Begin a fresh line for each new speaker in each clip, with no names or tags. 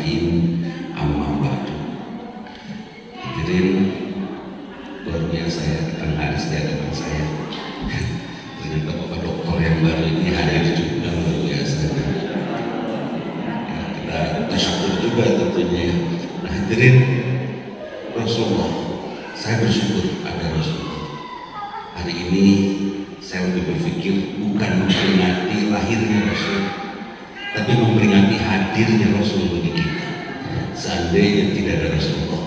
Bismillahirrahmanirrahim. Amma ba'du. Hadirin luar biasa ya, Kang Haris di hadapan saya. Ternyata Bapak Doktor yang baru ini hadir juga, luar biasa. Ya, kita bersyukur juga tentunya ya. Nah, hadirin, Rasulullah, saya bersyukur ada Rasulullah. Hari ini saya lebih berpikir bukan memperingati lahirnya Rasul, tapi memperingati hadirnya Rasul bagi kita. Seandainya tidak ada Rasulullah,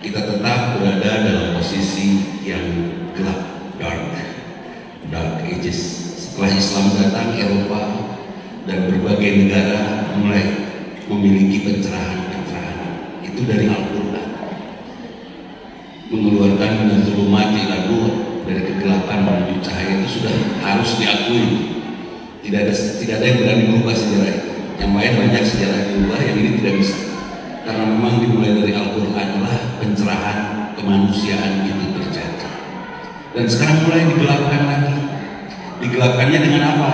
kita tetap berada dalam posisi yang gelap, dark ages. Setelah Islam datang, Eropa dan berbagai negara mulai memiliki pencerahan-pencerahan. Itu dari Al-Quran, mengeluarkan minadzulumati ila nur, dari kegelapan menuju cahaya. Itu sudah harus diakui. Tidak ada yang berani merubah sejarah itu. Yang lain banyak sejarah diubah, yang ini tidak bisa. Karena memang dimulai dari Al-Quran lah pencerahan kemanusiaan itu terjadi. Dan sekarang mulai digelapkan lagi. Digelapkannya dengan apa?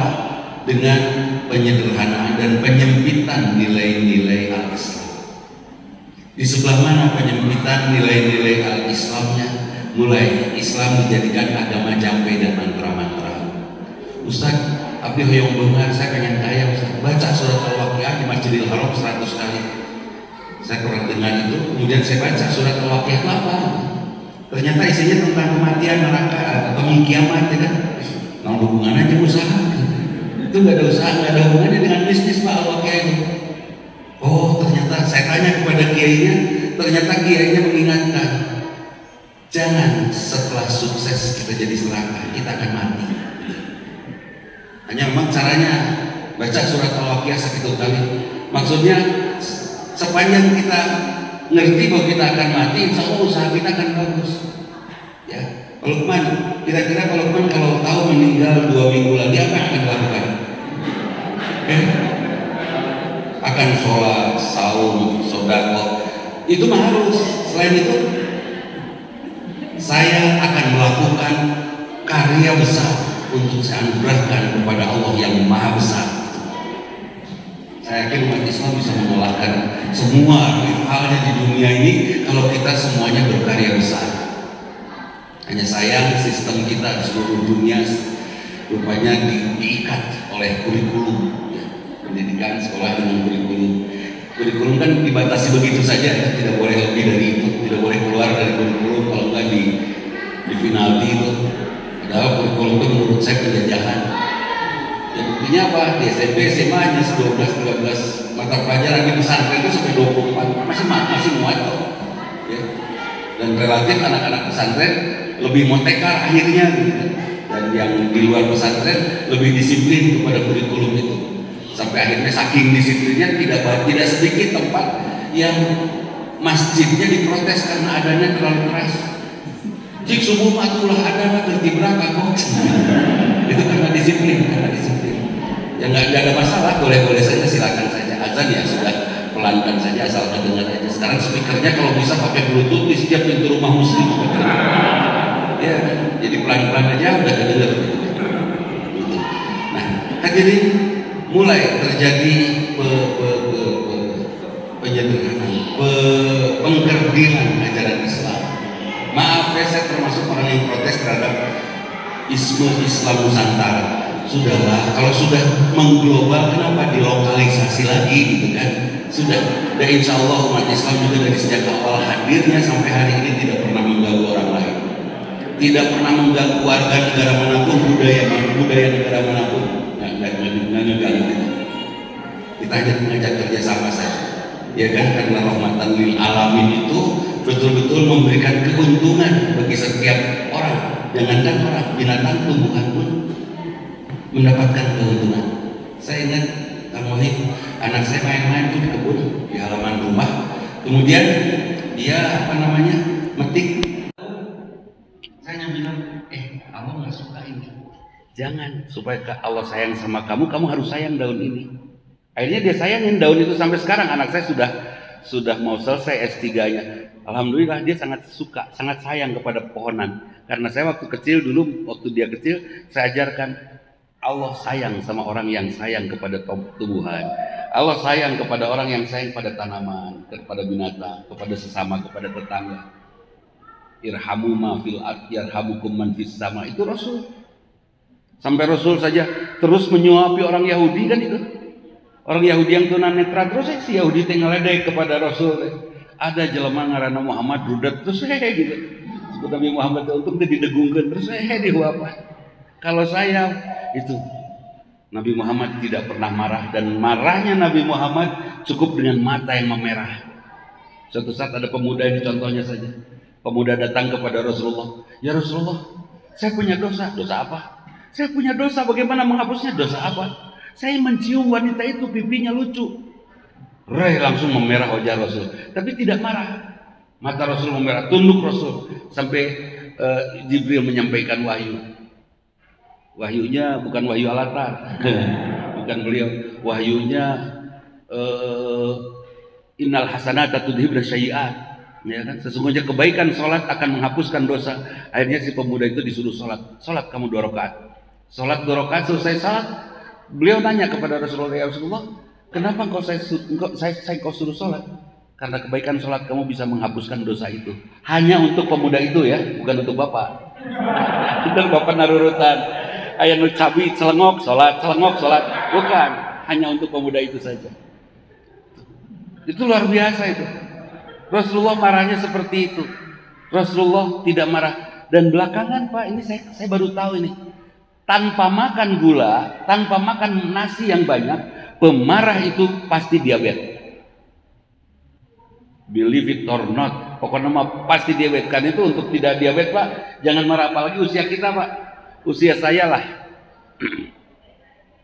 Dengan penyederhanaan dan penyempitan nilai-nilai Al-Islam. Di sebelah mana penyempitan nilai-nilai Al-Islamnya? Mulai Islam dijadikan agama jampe dan mantra-mantra. Ustaz, Abdi hoyong bunga, saya pengen kaya Ustaz. Baca surat Al-Waqiah di Masjidil Haram 100 kali. Saya pernah dengar itu, kemudian saya baca surat Al-Waqiah itu apa? Ternyata isinya tentang kematian, neraka, atau kiamat, ya kan? Nah, hubungannya aja usaha. Itu nggak ada usaha, nggak ada hubungannya dengan bisnis Pak Al-Waqiah itu. Oh, ternyata saya tanya kepada kiainya, ternyata kiainya mengingatkan, jangan setelah sukses kita jadi serakah, kita akan mati. Hanya memang caranya baca surat Al-Waqiah 1 kali. Maksudnya sepanjang kita ngerti bahwa kita akan mati, insya Allah usaha kita akan bagus. Ya, kalau Lukman, kira-kira kalau Lukman kalau tahu meninggal 2 minggu lagi apa yang akan dilakukan? Akan sholat, saum, sodako. Itu mah harus. Selain itu, saya akan melakukan karya besar untuk saya anugerahkan kepada Allah yang Maha Besar. Saya yakin umat Islam bisa mengalahkan semua rivalnya di dunia ini kalau kita semuanya berkarya besar. Hanya sayang sistem kita di seluruh dunia rupanya diikat oleh kurikulum, pendidikan sekolah dengan kurikulum. Kurikulum kan dibatasi begitu saja, ya. Tidak boleh lebih dari itu, tidak boleh keluar dari kurikulum, kalau enggak di penalti itu. Padahal kurikulum itu menurut saya penjajahan. Ya buktinya apa? Di SMP, SMA hanya 12-13 mata pelajaran, di pesantren itu sampai 24, masih muat kok. Ya. Dan relatif anak-anak pesantren lebih montekar akhirnya gitu. Dan yang di luar pesantren lebih disiplin kepada kurikulum itu. Sampai akhirnya saking disiplinnya tidak sedikit tempat yang masjidnya diprotes karena adanya terlalu keras. Jik subuh matulah ada berarti berapa kok? Itu karena disiplin. Ya nggak ada masalah, boleh-boleh saja, silakan saja. Azan ya sudah pelankan saja asal terdengar aja. Sekarang speakernya kalau bisa pakai bluetooth di setiap pintu rumah muslim. Ya, jadi pelan-pelan aja udah kedengar. Nah, hadirin, mulai terjadi penyederhanaan, pengkerdilan ajaran Islam. Maaf ya, saya termasuk orang yang protes terhadap Islam Nusantara. Sudahlah, kalau sudah mengglobal kenapa dilokalisasi lagi gitu kan? Sudah, dan insya Allah umat Islam juga dari sejak awal hadirnya sampai hari ini tidak pernah mengganggu orang lain, tidak pernah mengganggu warga negara manapun, budaya negara manapun, nggak ngeganggu. Kita hanya mengajak kerjasama saja, ya kan? Karena rahmatan lil alamin itu betul-betul memberikan keuntungan bagi setiap orang. Jangankan orang, binatang, tumbuhan pun mendapatkan keuntungan. Saya ingat Kang Wahid, anak saya main-main tuh di kebun di halaman rumah. Kemudian dia metik. Saya bilang, Allah nggak suka ini. Jangan, supaya Allah sayang sama kamu harus sayang daun ini. Akhirnya dia sayangin daun itu sampai sekarang. Anak saya sudah mau selesai S3-nya. Alhamdulillah dia sangat suka, sangat sayang kepada pohonan. Karena saya waktu kecil dulu, waktu dia kecil, saya ajarkan
Allah sayang sama orang yang sayang kepada tumbuhan. Allah sayang kepada orang yang sayang pada tanaman, kepada binatang, kepada sesama, kepada tetangga. Irhamu ma fil ard yarhamukum man fis sama. Itu Rasul. Sampai Rasul saja terus menyuapi orang Yahudi kan itu. Orang Yahudi yang tunanetra terus si Yahudi tinggal ledek kepada Rasul. Ada jelema ngaranna Muhammad rudet terus gitu. Sebut Nabi Muhammad untung teu didegungkeun terus di apa. Kalau saya itu Nabi Muhammad tidak pernah marah, dan marahnya Nabi Muhammad cukup dengan mata yang memerah. Suatu saat ada pemuda, ini contohnya saja. Pemuda datang kepada Rasulullah, "Ya Rasulullah, saya punya dosa." "Dosa apa?" "Saya punya dosa, bagaimana menghapusnya?" "Dosa apa?" "Saya mencium wanita itu, pipinya lucu." Langsung memerah wajah Rasul, tapi tidak marah. Mata Rasul memerah, tunduk Rasul sampai Jibril menyampaikan wahyu. Wahyunya bukan wahyu alatar, bukan beliau. Wahyunya innal hasanata tudhibna sayyi'at, ya kan? Sesungguhnya kebaikan sholat akan menghapuskan dosa. Akhirnya si pemuda itu disuruh sholat. "Sholat kamu 2 rakaat." Sholat 2 rakaat, selesai sholat, beliau nanya kepada Rasulullah, "Ya Rasulullah, kenapa kau suruh sholat?" "Karena kebaikan sholat kamu bisa menghapuskan dosa itu." Hanya untuk pemuda itu ya, bukan untuk bapak. Itu bapak narurutan. Aya nu cabi celengok salat, bukan, hanya untuk pemuda itu saja. Itu luar biasa itu. Rasulullah marahnya seperti itu. Rasulullah tidak marah. Dan belakangan Pak, ini saya baru tahu ini. Tanpa makan gula, tanpa makan nasi yang banyak, pemarah itu pasti diabetes. Believe it or not, pokoknya mah pasti diabetes. Kan itu untuk tidak diabetes Pak, jangan marah, apalagi usia kita Pak. Usia saya lah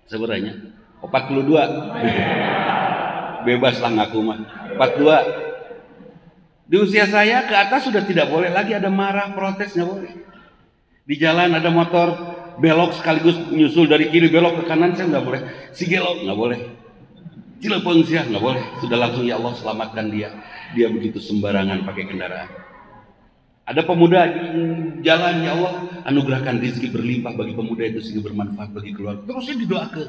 sebenarnya 42. Bebas lah ngaku mah 42. Di usia saya ke atas sudah tidak boleh lagi ada marah, protes, nggak boleh. Di jalan ada motor belok sekaligus nyusul dari kiri belok ke kanan, saya nggak boleh. Si gelok nggak boleh. Cilepeng sih nggak boleh. Sudah langsung, ya Allah selamatkan dia. Dia begitu sembarangan pakai kendaraan. Ada pemuda di jalan, ya Allah anugerahkan rezeki berlimpah bagi pemuda itu sehingga bermanfaat bagi keluarga. Terusnya didoakan.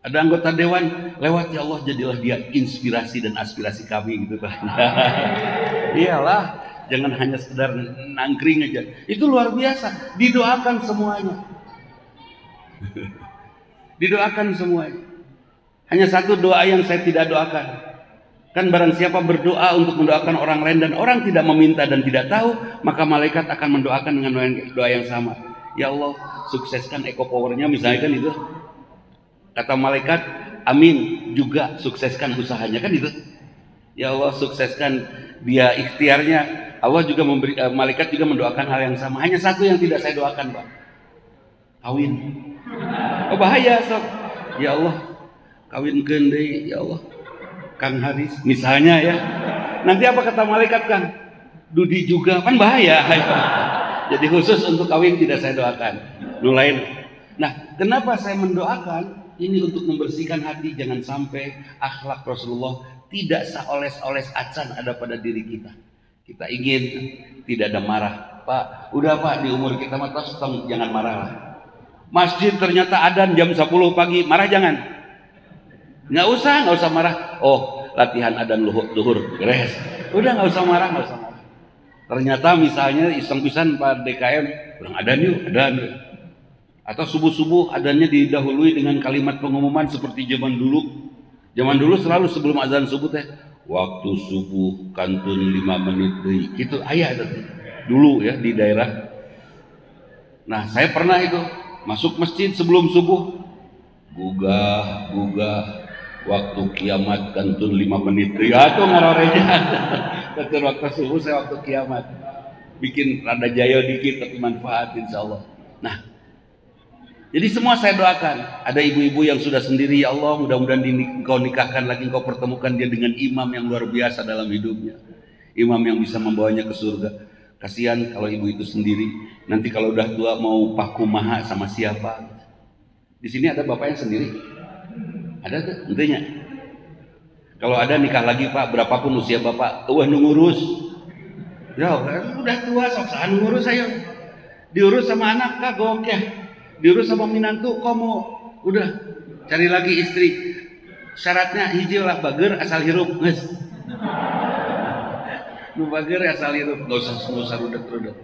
Ada anggota dewan lewat, ya Allah jadilah dia inspirasi dan aspirasi kami gitu kan. Iyalah, jangan hanya sekedar nangkring aja. Itu luar biasa. Didoakan semuanya. Didoakan semuanya. Hanya satu doa yang saya tidak doakan. Kan barang siapa berdoa untuk mendoakan orang lain dan orang tidak meminta dan tidak tahu, maka malaikat akan mendoakan dengan doa yang sama. Ya Allah, sukseskan eco powernya misalnya kan itu. Kata malaikat, amin, juga sukseskan usahanya kan itu. Ya Allah, sukseskan dia ikhtiarnya. Allah juga memberi, malaikat juga mendoakan hal yang sama. Hanya satu yang tidak saya doakan, Pak. Kawin. Oh bahaya, sob. Ya Allah, kawinkeun deui, ya Allah. Kang Haris misalnya ya, nanti apa kata malaikat Kang? Dudi juga, kan bahaya. Jadi khusus untuk kawin tidak saya doakan. Nulain. Nah, kenapa saya mendoakan? Ini untuk membersihkan hati, jangan sampai akhlak Rasulullah tidak seoles-oles acan ada pada diri kita. Kita ingin tidak ada marah. Pak, udah Pak, di umur kita mah jangan marah lah. Masjid ternyata adzan jam 10 pagi, marah jangan. Nggak usah marah. Oh, latihan adzan duhur beres. Udah nggak usah marah. Ternyata misalnya iseng pisan Pak DKM, kurang adzan yuk, adzan. Atau subuh-subuh adzannya didahului dengan kalimat pengumuman seperti zaman dulu. Zaman dulu selalu sebelum azan subuh teh, waktu subuh kantun 5 menit deui. Gitu aya itu dulu ya di daerah. Nah, saya pernah itu masuk masjid sebelum subuh. Gugah waktu kiamat kantun 5 menit deui. Atuh ngaroreja. Betul waktu subuh saya waktu kiamat. Bikin rada jaya dikit tapi manfaat insyaallah. Nah, jadi semua saya doakan. Ada ibu-ibu yang sudah sendiri, ya Allah mudah-mudahan engkau nikahkan lagi, engkau pertemukan dia dengan imam yang luar biasa dalam hidupnya. Imam yang bisa membawanya ke surga. Kasihan kalau ibu itu sendiri. Nanti kalau udah tua mau paku maha sama siapa? Di sini ada bapak yang sendiri? Ada tuh, intinya. Kalau ada nikah lagi Pak, berapapun usia bapak, ngurus. Ya udah tua, sok-sokan ngurus ayo. Diurus sama anak kagok ya. diurus sama minantu, kamu udah cari lagi istri. Syaratnya hiji lah bager asal hirup, geus. Nu bager asal hirup, enggak usah rudet-rudet.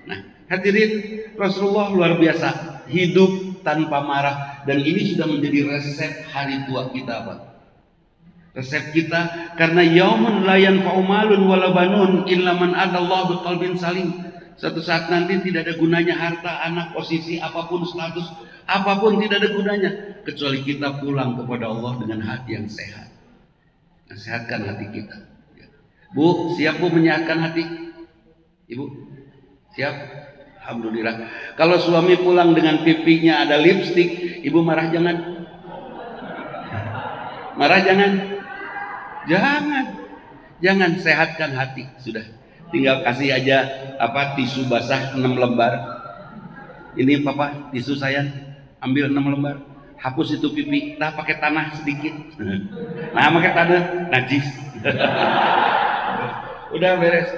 Nah, hadirin, Rasulullah luar biasa, hidup tanpa marah, dan ini sudah menjadi resep hari tua kita, Pak. Resep kita, karena yaumun la yanfa'u malun wala banun illa man adallahu biqalbin salim. Suatu saat nanti tidak ada gunanya harta, anak, posisi, apapun status, apapun tidak ada gunanya kecuali kita pulang kepada Allah dengan hati yang sehat. Sehatkan hati kita. Bu, siap Bu menyehatkan hati? Ibu, siap? Alhamdulillah. Kalau suami pulang dengan pipinya ada lipstik, ibu marah jangan? Marah jangan? Jangan, sehatkan hati. Sudah, tinggal kasih aja tisu basah 6 lembar. Ini papa tisu sayang, ambil 6 lembar, hapus itu pipi, nah pakai tanah sedikit. Nah pakai tanah najis. Udah beres.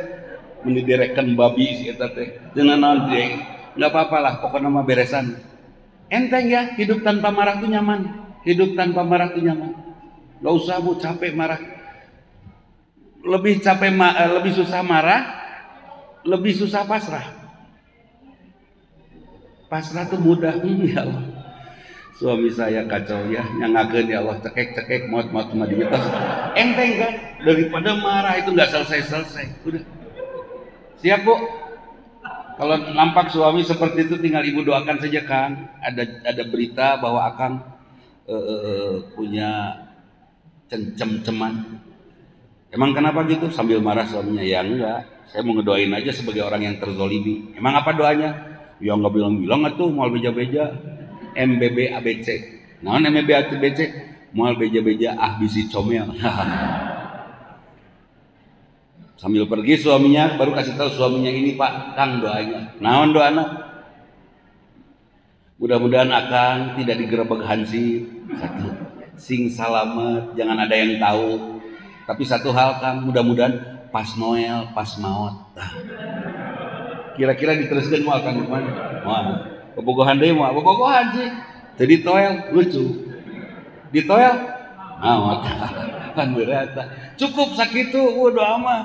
Mendirekkan babi si eta teh. Jangan dia, nggak apa-apa lah, pokoknya mah beresan. Enteng ya, hidup tanpa marah tuh nyaman. Hidup tanpa marah tuh nyaman. Gak usah Bu capek marah. Lebih susah marah, lebih susah pasrah. Pasrah tuh mudah, ya Allah. Suami saya kacau ya, nyangakeun ya Allah, cekek maut cuma dimitos. Enteng kan, daripada marah itu nggak selesai. Udah. Siap Bu. Kalau nampak suami seperti itu tinggal ibu doakan saja Kang. Ada berita bahwa Akang punya cem-ceman. Emang kenapa gitu? Sambil marah suaminya, ya enggak. Saya mau ngedoain aja sebagai orang yang terzolimi. Emang apa doanya? Ya nggak bilang atuh, mau beja-beja. MBB ABC. Naon MBB ABC? Mau beja-beja bisi comel. Sambil pergi suaminya baru kasih tahu suaminya, ini Pak Kang doanya. Naon doana? Mudah-mudahan Akang tidak digerebek hansip. Satu, sing salamet, jangan ada yang tahu. Tapi satu hal Kang, mudah-mudahan pas Noel, pas maut. Kira-kira diteruskan mau Kang Lukman? Mau. Bobogohan deui mau, bobogohan sih. Jadi toel lucu. Di toel maut. Kan berat. Cukup sakitu doa mah.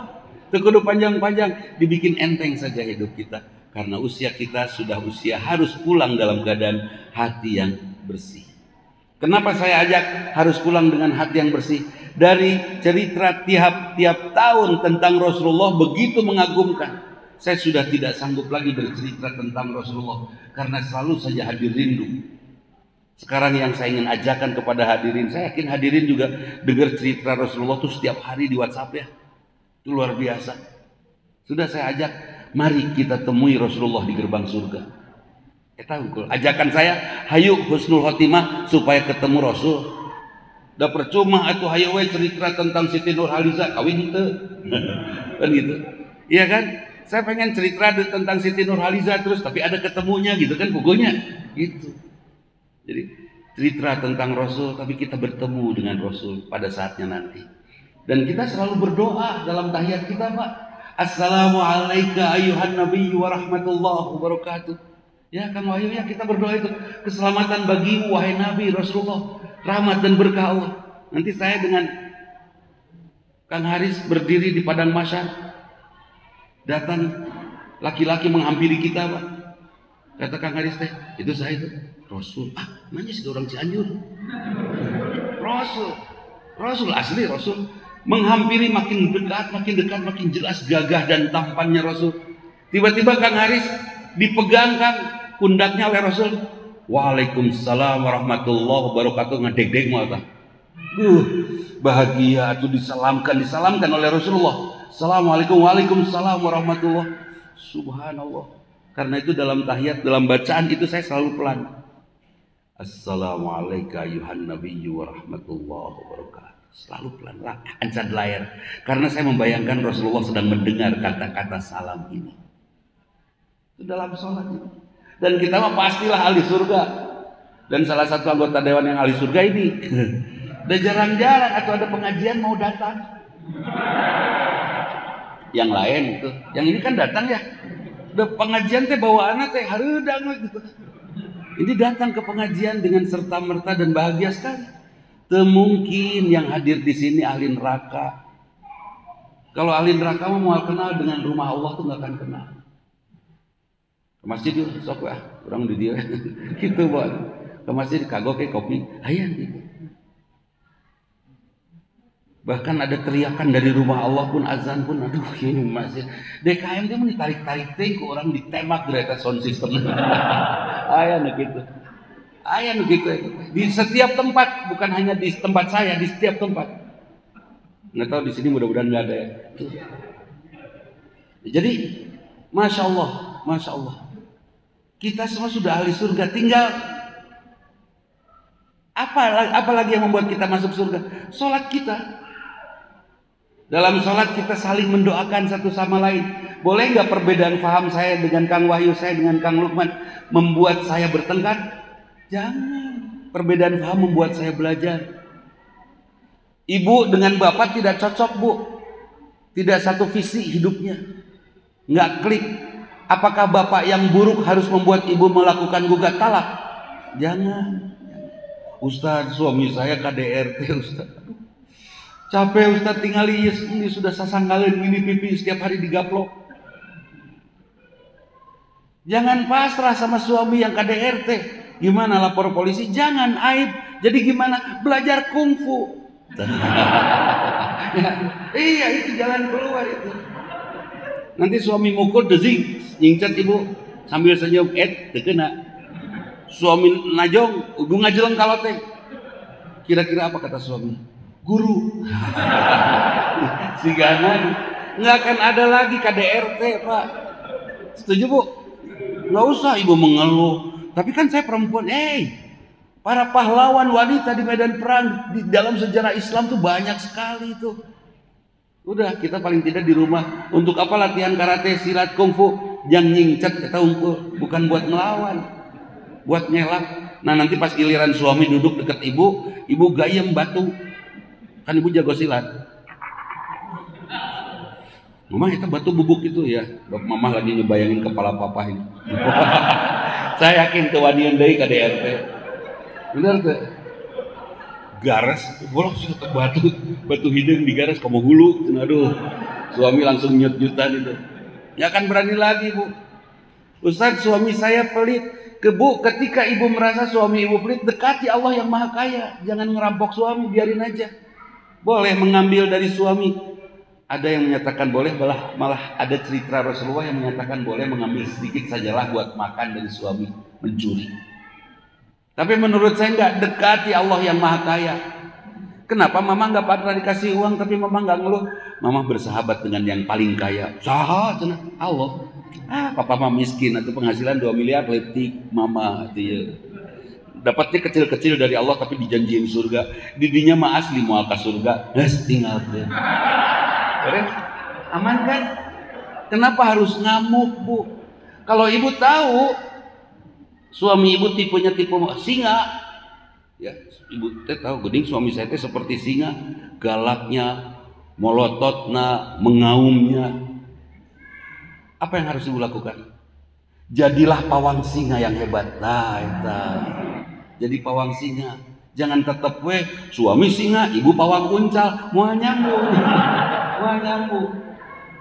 Teu kudu panjang-panjang, dibikin enteng saja hidup kita. Karena usia kita sudah usia harus pulang dalam keadaan hati yang bersih. Kenapa saya ajak harus pulang dengan hati yang bersih? Dari cerita tiap tahun tentang Rasulullah begitu mengagumkan. Saya sudah tidak sanggup lagi bercerita tentang Rasulullah karena selalu saja hadir rindu. Sekarang yang saya ingin ajarkan kepada hadirin, saya yakin hadirin juga dengar cerita Rasulullah itu setiap hari di WhatsApp ya. Itu luar biasa. Sudah saya ajak, mari kita temui Rasulullah di gerbang surga. Ajakan saya, hayu husnul khotimah supaya ketemu Rasul. Udah percuma atuh hayu we cerita tentang Siti Nurhaliza kawin itu. Kan gitu. Iya kan? Saya pengen cerita tentang Siti Nurhaliza terus tapi ada ketemunya gitu kan pokoknya. Gitu. Jadi cerita tentang Rasul tapi kita bertemu dengan Rasul pada saatnya nanti. Dan kita selalu berdoa dalam tahiyat kita, Pak. Assalamualaikum ayuhan nabiyyu wa rahmatullahi wabarakatuh. Ya Kang Wahyu ya, kita berdoa itu keselamatan bagimu wahai Nabi Rasulullah, rahmat dan berkah Allah. Nanti saya dengan Kang Haris berdiri di padang mahsyar, datang laki-laki menghampiri kita, Pak. Kata Kang Haris teh, itu saya itu Rasul. Nanya sih orang Cianjur. Rasul asli Rasul. Menghampiri makin dekat, makin jelas gagah dan tampannya Rasul. Tiba-tiba Kang Haris dipegangkan pundaknya oleh Rasul. Waalaikumsalam warahmatullahi wabarakatuh. Ngedeg-deg mau apa? Bahagia itu disalamkan oleh Rasulullah. Assalamualaikum, waalaikumsalam warahmatullahi. Subhanallah. Karena itu dalam tahiyat, dalam bacaan itu saya selalu pelan. Assalamualaikum ayuhan nabiyyu wa rahmatullahi wabarakatuh. Selalu pelan, ancan layar. Karena saya membayangkan Rasulullah sedang mendengar kata-kata salam ini. Itu dalam sholat ini. Dan kita mah pastilah ahli surga. Dan salah satu anggota dewan yang ahli surga ini. Dan jarang-jarang atau ada pengajian mau datang. Yang lain itu, yang ini kan datang ya. Udah pengajian teh bawaanna teh hareudang gitu. Ini datang ke pengajian dengan serta-merta dan bahagia sekali. Temungkin yang hadir di sini ahli neraka. Kalau ahli neraka mau kenal dengan rumah Allah tuh nggak akan kenal. Ke masjid yuk, sok orang di dia, gitu buat. Ke masjid kagok kayak kopi, ayan gitu. Bahkan ada teriakan dari rumah Allah pun, azan pun, aduh ini masjid. DKM dia ditarik-tarik ke orang ditembak dari atas sound system. Ayan gitu. Ayan gitu. Di setiap tempat, bukan hanya di tempat saya, di setiap tempat. Nggak tahu di sini mudah-mudahan nggak ada ya. Jadi, masya Allah, kita semua sudah ahli surga. Tinggal apa lagi yang membuat kita masuk surga? Sholat kita. Dalam sholat kita saling mendoakan satu sama lain. Boleh nggak perbedaan paham saya dengan Kang Wahyu, saya dengan Kang Lukman membuat saya bertengkar? Jangan. Perbedaan paham membuat saya belajar. Ibu dengan bapak tidak cocok, Bu. Tidak satu visi hidupnya. Nggak klik. Apakah bapak yang buruk harus membuat ibu melakukan gugat talak? Jangan. Ustaz, suami saya KDRT, Ustaz. Capek Ustaz tinggal ini sudah sasanggalin mini pipi setiap hari digaplok. Jangan pasrah sama suami yang KDRT. Gimana lapor polisi? Jangan, aib. Jadi gimana? Belajar kungfu. Iya, itu jalan keluar itu. Nanti suami mukul dezing, nyingcat ibu sambil senyum, terkena. Suami najong, udah ngajeleng kaloteng. Kira-kira apa kata suami? Guru. Siganan nggak akan ada lagi KDRT, Pak. Setuju, Bu? Nggak usah ibu mengeluh. Tapi kan saya perempuan. Para pahlawan wanita di medan perang di dalam sejarah Islam tuh banyak sekali tuh. Udah, kita paling tidak di rumah. Untuk apa latihan karate, silat, kungfu? Yang nyingcat kita unggul, bukan buat ngelawan, buat ngelak. Nah nanti pas giliran suami duduk dekat ibu gayem batu. Kan ibu jago silat. Mama itu batu bubuk itu ya. Mama lagi ngebayangin kepala papa ini. Saya yakin tuh wadian dari KDRT. Benar tuh. Garas, bolong sih batu hidung digaras kamu hulu. Aduh, suami langsung nyut-nyutan itu. Nggak akan berani lagi, Bu. Ustaz, suami saya pelit. Bu, ketika ibu merasa suami ibu pelit, dekati Allah yang Maha Kaya. Jangan ngerampok suami, biarin aja. Boleh mengambil dari suami. Ada yang menyatakan boleh, malah ada cerita Rasulullah yang menyatakan boleh mengambil sedikit sajalah buat makan dari suami, mencuri. Tapi menurut saya enggak, dekati Allah yang Maha Kaya. Kenapa mama enggak pernah dikasih uang tapi mama enggak ngeluh? Mama bersahabat dengan yang paling kaya. Saha cenah Allah. Papa mah miskin atau penghasilan 2 miliar letik mama itu. Dapatnya kecil-kecil dari Allah tapi dijanjiin surga. Didinya mah asli mau ke surga. Tinggal tuh. Beres? Aman kan? Kenapa harus ngamuk, Bu? Kalau ibu tahu suami ibu tipenya tipe singa, ya ibu teh tahu geding suami saya teh seperti singa, galaknya, molototna, mengaumnya. Apa yang harus ibu lakukan? Jadilah pawang singa yang hebat. Nah, itu. Jadi pawang singa. Jangan tetap suami singa, ibu pawang uncal, mau nyambung.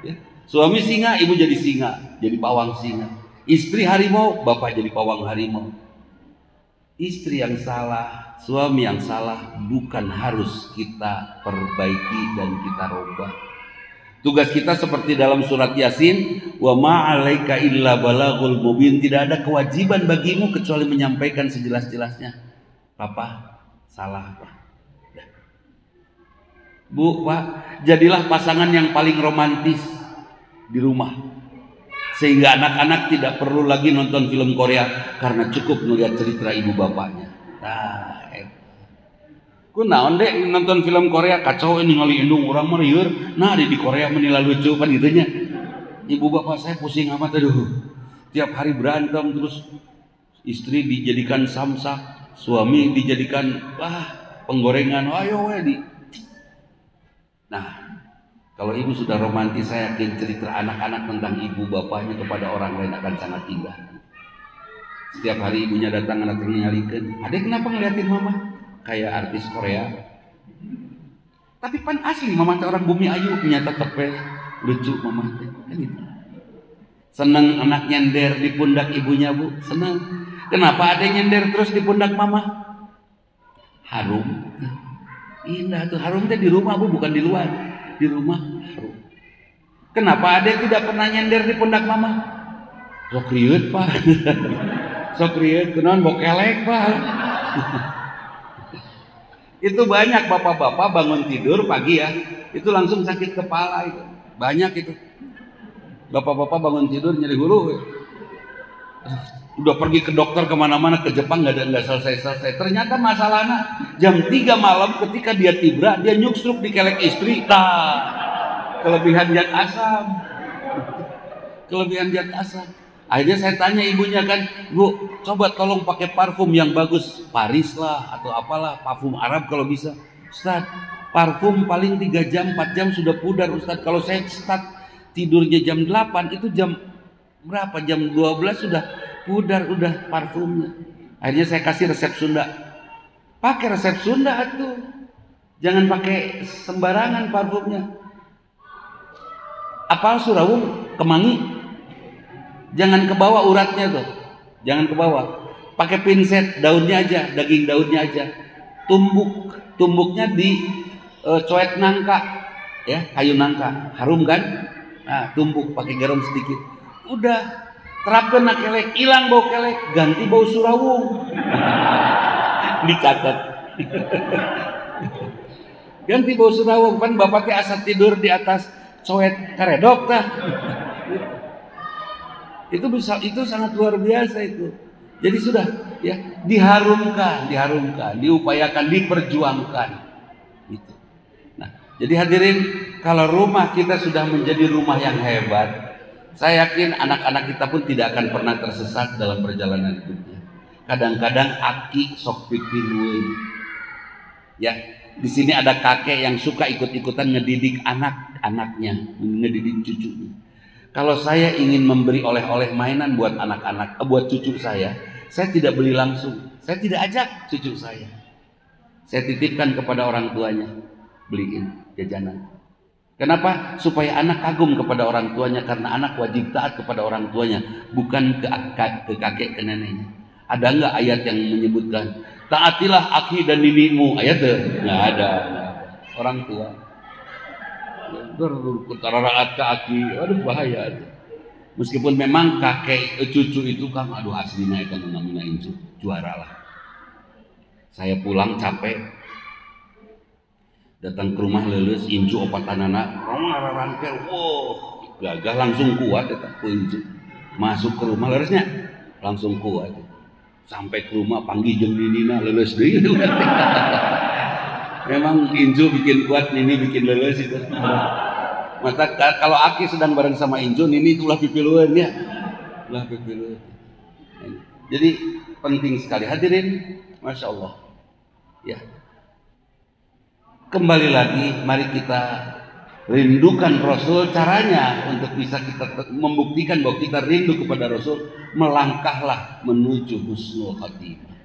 Ya. Suami singa, ibu jadi singa, jadi pawang singa. Istri harimau, bapak jadi pawang harimau. Istri yang salah, suami yang salah bukan harus kita perbaiki dan kita rubah. Tugas kita seperti dalam surat Yasin, wa ma'alaika illa balaghul mubin, tidak ada kewajiban bagimu kecuali menyampaikan sejelas-jelasnya. Papa, salah Pak. Bu, Pak, jadilah pasangan yang paling romantis di rumah. Sehingga anak-anak tidak perlu lagi nonton film Korea karena cukup melihat cerita ibu bapaknya. Ku naon dek nonton film Korea kacau ini ngali indung orang mah lieur. Nah di Korea menilai lucu kan gitunya. Ibu bapak saya pusing amat aduh. Tiap hari berantem terus istri dijadikan samsak, suami dijadikan penggorengan. Ayo di. Nah, kalau ibu sudah romantis, saya yakin cerita anak-anak tentang ibu bapaknya kepada orang lain akan sangat indah. Setiap hari ibunya datang anak ngalikeun, "Adek kenapa ngeliatin mama?" Kayak artis Korea. Tapi pan asli mama teh orang Bumi Ayu, nyata tepe lucu mama teh. Kan gitu. Seneng anak nyender di pundak ibunya, Bu. Seneng. Kenapa adek nyender terus di pundak mama? Harum. Indah tuh, harum teh di rumah, Bu, bukan di luar. Di rumah harum. Kenapa adek tidak pernah nyender di pundak mama? Sok rieuit, Pak. Sok rieuit, kunaon bokelek, Pak. Itu banyak bapak-bapak bangun tidur pagi ya, itu langsung sakit kepala itu. Banyak itu. Bapak-bapak bangun tidur nyeri hulu. Udah pergi ke dokter kemana-mana, ke Jepang nggak selesai-selesai. Ternyata masalahnya jam 3 malam ketika dia tiba, dia nyuksruk di kelek istri. Kelebihan zat asam. Kelebihan zat asam. Akhirnya saya tanya ibunya kan, "Bu, coba tolong pakai parfum yang bagus, Paris lah atau apalah, parfum Arab kalau bisa." "Ustaz, parfum paling 3 jam, 4 jam sudah pudar, Ustaz. Kalau saya start tidurnya jam 8, itu jam berapa? Jam 12 sudah pudar udah parfumnya." Akhirnya saya kasih resep Sunda. Pakai resep Sunda atuh. Jangan pakai sembarangan parfumnya. Apal Surawung, Kemangi. Jangan ke bawah uratnya tuh. Jangan ke bawah. Pakai pinset, daunnya aja, daging daunnya aja. Tumbuknya di coet nangka. Ya, kayu nangka. Harum kan? Nah, tumbuk pakai garam sedikit. Udah, terapkan na kelek, hilang bau kelek, ganti bau Surawung. Dicatat. Ganti bau Surawung, kan bapaknya asal tidur di atas coet karedok tah. Itu sangat luar biasa itu. Jadi sudah ya, diharumkan, diupayakan, diperjuangkan gitu. Nah, jadi hadirin, kalau rumah kita sudah menjadi rumah yang hebat, saya yakin anak-anak kita pun tidak akan pernah tersesat dalam perjalanan hidupnya. Kadang-kadang aki sok pipilueun. Ya, di sini ada kakek yang suka ikut-ikutan ngedidik anak-anaknya, ngedidik cucunya. Kalau saya ingin memberi oleh-oleh mainan buat anak-anak, buat cucu saya tidak beli langsung. Saya tidak ajak cucu saya. Saya titipkan kepada orang tuanya, beliin jajanan. Kenapa? Supaya anak kagum kepada orang tuanya, karena anak wajib taat kepada orang tuanya, bukan ke kakek, ke neneknya. Ada enggak ayat yang menyebutkan taatilah aki dan ninimu? Ayatnya nggak ada. Orang tua teraraat ke aki, aduh bahaya aja. Meskipun memang kakek cucu itu kan, aduh aslinya itu namanya incu juara lah. Saya pulang capek, datang ke rumah lulus incu opatanana, rangkel, gagah langsung kuat eta incu. Masuk ke rumah leresnya langsung kuat. Sampai ke rumah panggil jeung ninina lulus deui. Memang Inju bikin kuat, Nini bikin leles itu. Maka kalau Aki sedang bareng sama Inju, Nini itulah pipiluan ya. Ulah pipiluan. Jadi penting sekali hadirin, Masya Allah. Ya. Kembali lagi, mari kita rindukan Rasul. Caranya untuk bisa kita membuktikan bahwa kita rindu kepada Rasul, melangkahlah menuju husnul khatimah.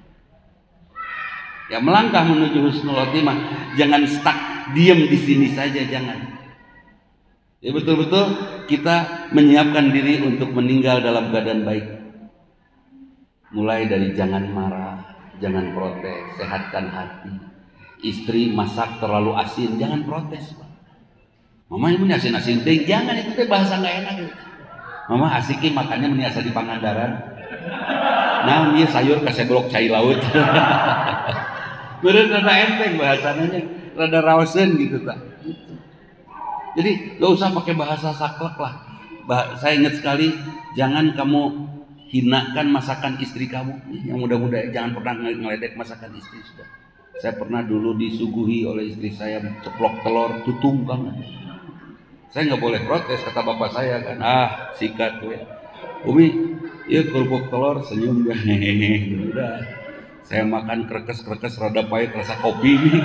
Ya, melangkah menuju husnul khotimah, jangan stuck diam di sini saja, jangan. Ya, betul-betul kita menyiapkan diri untuk meninggal dalam keadaan baik. Mulai dari jangan marah, jangan protes, sehatkan hati. Istri masak terlalu asin, jangan protes, Pak. Mama ini asin-asin teh, jangan, itu teh bahasa nggak enak gitu. Mama asiki makannya meniasa di Pangandaran. Nah, ini sayur kasih blok cai laut. Bener rada enteng bahasanya, rada raosen gitu tak. Jadi gak usah pakai bahasa saklek lah. Saya ingat sekali, jangan kamu hinakan masakan istri kamu. Yang muda-muda jangan pernah ngeledek masakan istri sudah. Saya pernah dulu disuguhi oleh istri saya ceplok telur tutung kan. Saya nggak boleh protes, kata bapak saya kan. Sikat tuh ya. Umi, ya kerupuk telur senyum dah. Udah. Saya makan krekes rada pahit rasa kopi ini.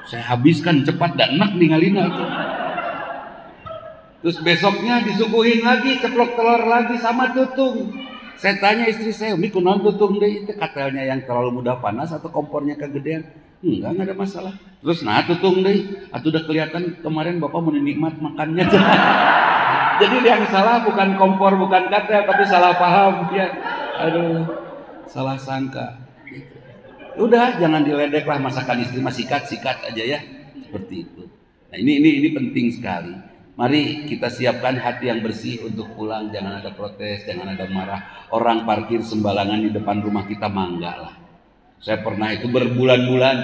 Saya habiskan cepat dan enak ningalina itu. Terus besoknya disuguhin lagi ceplok telur lagi sama tutung. Saya tanya istri saya, Umi kunaon tutung deui teh katelnya yang terlalu mudah panas atau kompornya kegedean? Enggak ada masalah. Terus nah tutung deui, atuh udah kelihatan kemarin Bapak mau nikmat makannya. Jadi yang salah bukan kompor, bukan katel, tapi salah paham dia. Aduh, salah sangka. Udah jangan diledek lah masakan istri, mah sikat aja ya. Seperti itu. Nah, ini penting sekali. Mari kita siapkan hati yang bersih untuk pulang, jangan ada protes, jangan ada marah. Orang parkir sembarangan di depan rumah kita mangga lah. Saya pernah itu berbulan-bulan,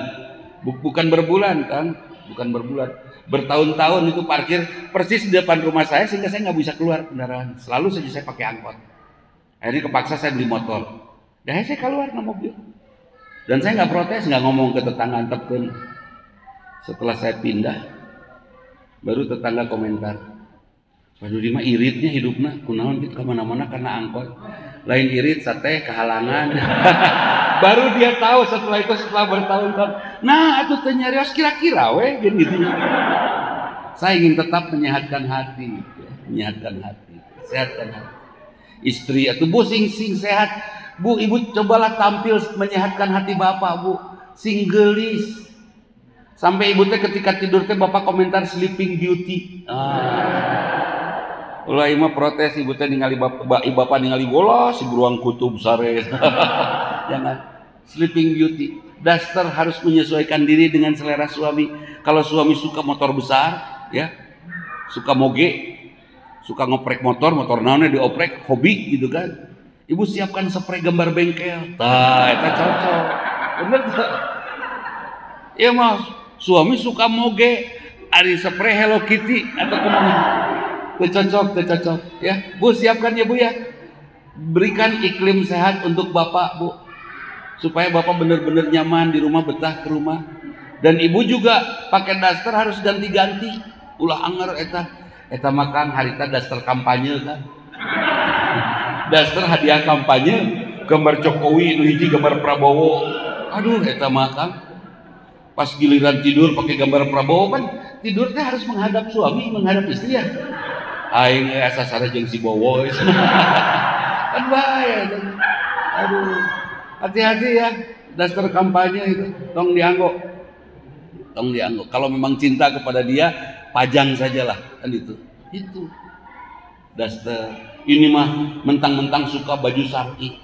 bukan berbulan kan, bukan berbulan, bertahun-tahun itu parkir persis di depan rumah saya sehingga saya nggak bisa keluar kendaraan. Selalu saja saya pakai angkot. Akhirnya kepaksa saya beli motor. Dan saya keluar ke mobil. Dan saya nggak protes, nggak ngomong ke tetangga antepkeun. Setelah saya pindah, baru tetangga komentar, Pak Dudi mah iritnya hidupnya, kunaon gitu kemana-mana karena angkot. Lain irit, sate, kehalangan. Baru dia tahu setelah itu, setelah bertahun-tahun. Nah, atuh teh nyarios kira-kira we gitu. Saya ingin tetap menyehatkan hati, menyehatkan hati, sehatkan hati. Istri atau Bu sing sehat, Bu, Ibu cobalah tampil menyehatkan hati Bapak, Bu. Sing geulis. Sampai ibu teh ketika tidur teh Bapak komentar sleeping beauty. Ulah mah protes ibu teh ningali bapak ningali bola si beruang kutub sare. Jangan sleeping beauty. Daster harus menyesuaikan diri dengan selera suami. Kalau suami suka motor besar, ya, suka moge, suka ngoprek motor naonnya dioprek, hobi gitu kan. Ibu siapkan spray gambar bengkel. Tah, eta cocok. Bener tuh. Iya mas. Suami suka moge, ari spray Hello Kitty atau kemana? Cocok ya. Bu siapkan ya Bu ya. Berikan iklim sehat untuk Bapak Bu, supaya Bapak benar-benar nyaman di rumah, betah ke rumah. Dan Ibu juga pakai daster harus ganti-ganti. Ulah anger eta makan harita daster kampanye kan. Daster hadiah kampanye, gambar Jokowi, nu hiji gambar Prabowo. Aduh eta makan. Pas giliran tidur pakai gambar Prabowo kan tidur teh harus menghadap suami, menghadap istri ya. Aing asa sareng si Bowo. Kan bahaya. Aduh. Hati-hati ya, daster kampanye itu tong dianggo. Kalau memang cinta kepada dia, pajang sajalah kan itu. Itu. Daster. Ini mah mentang-mentang suka baju syar'i.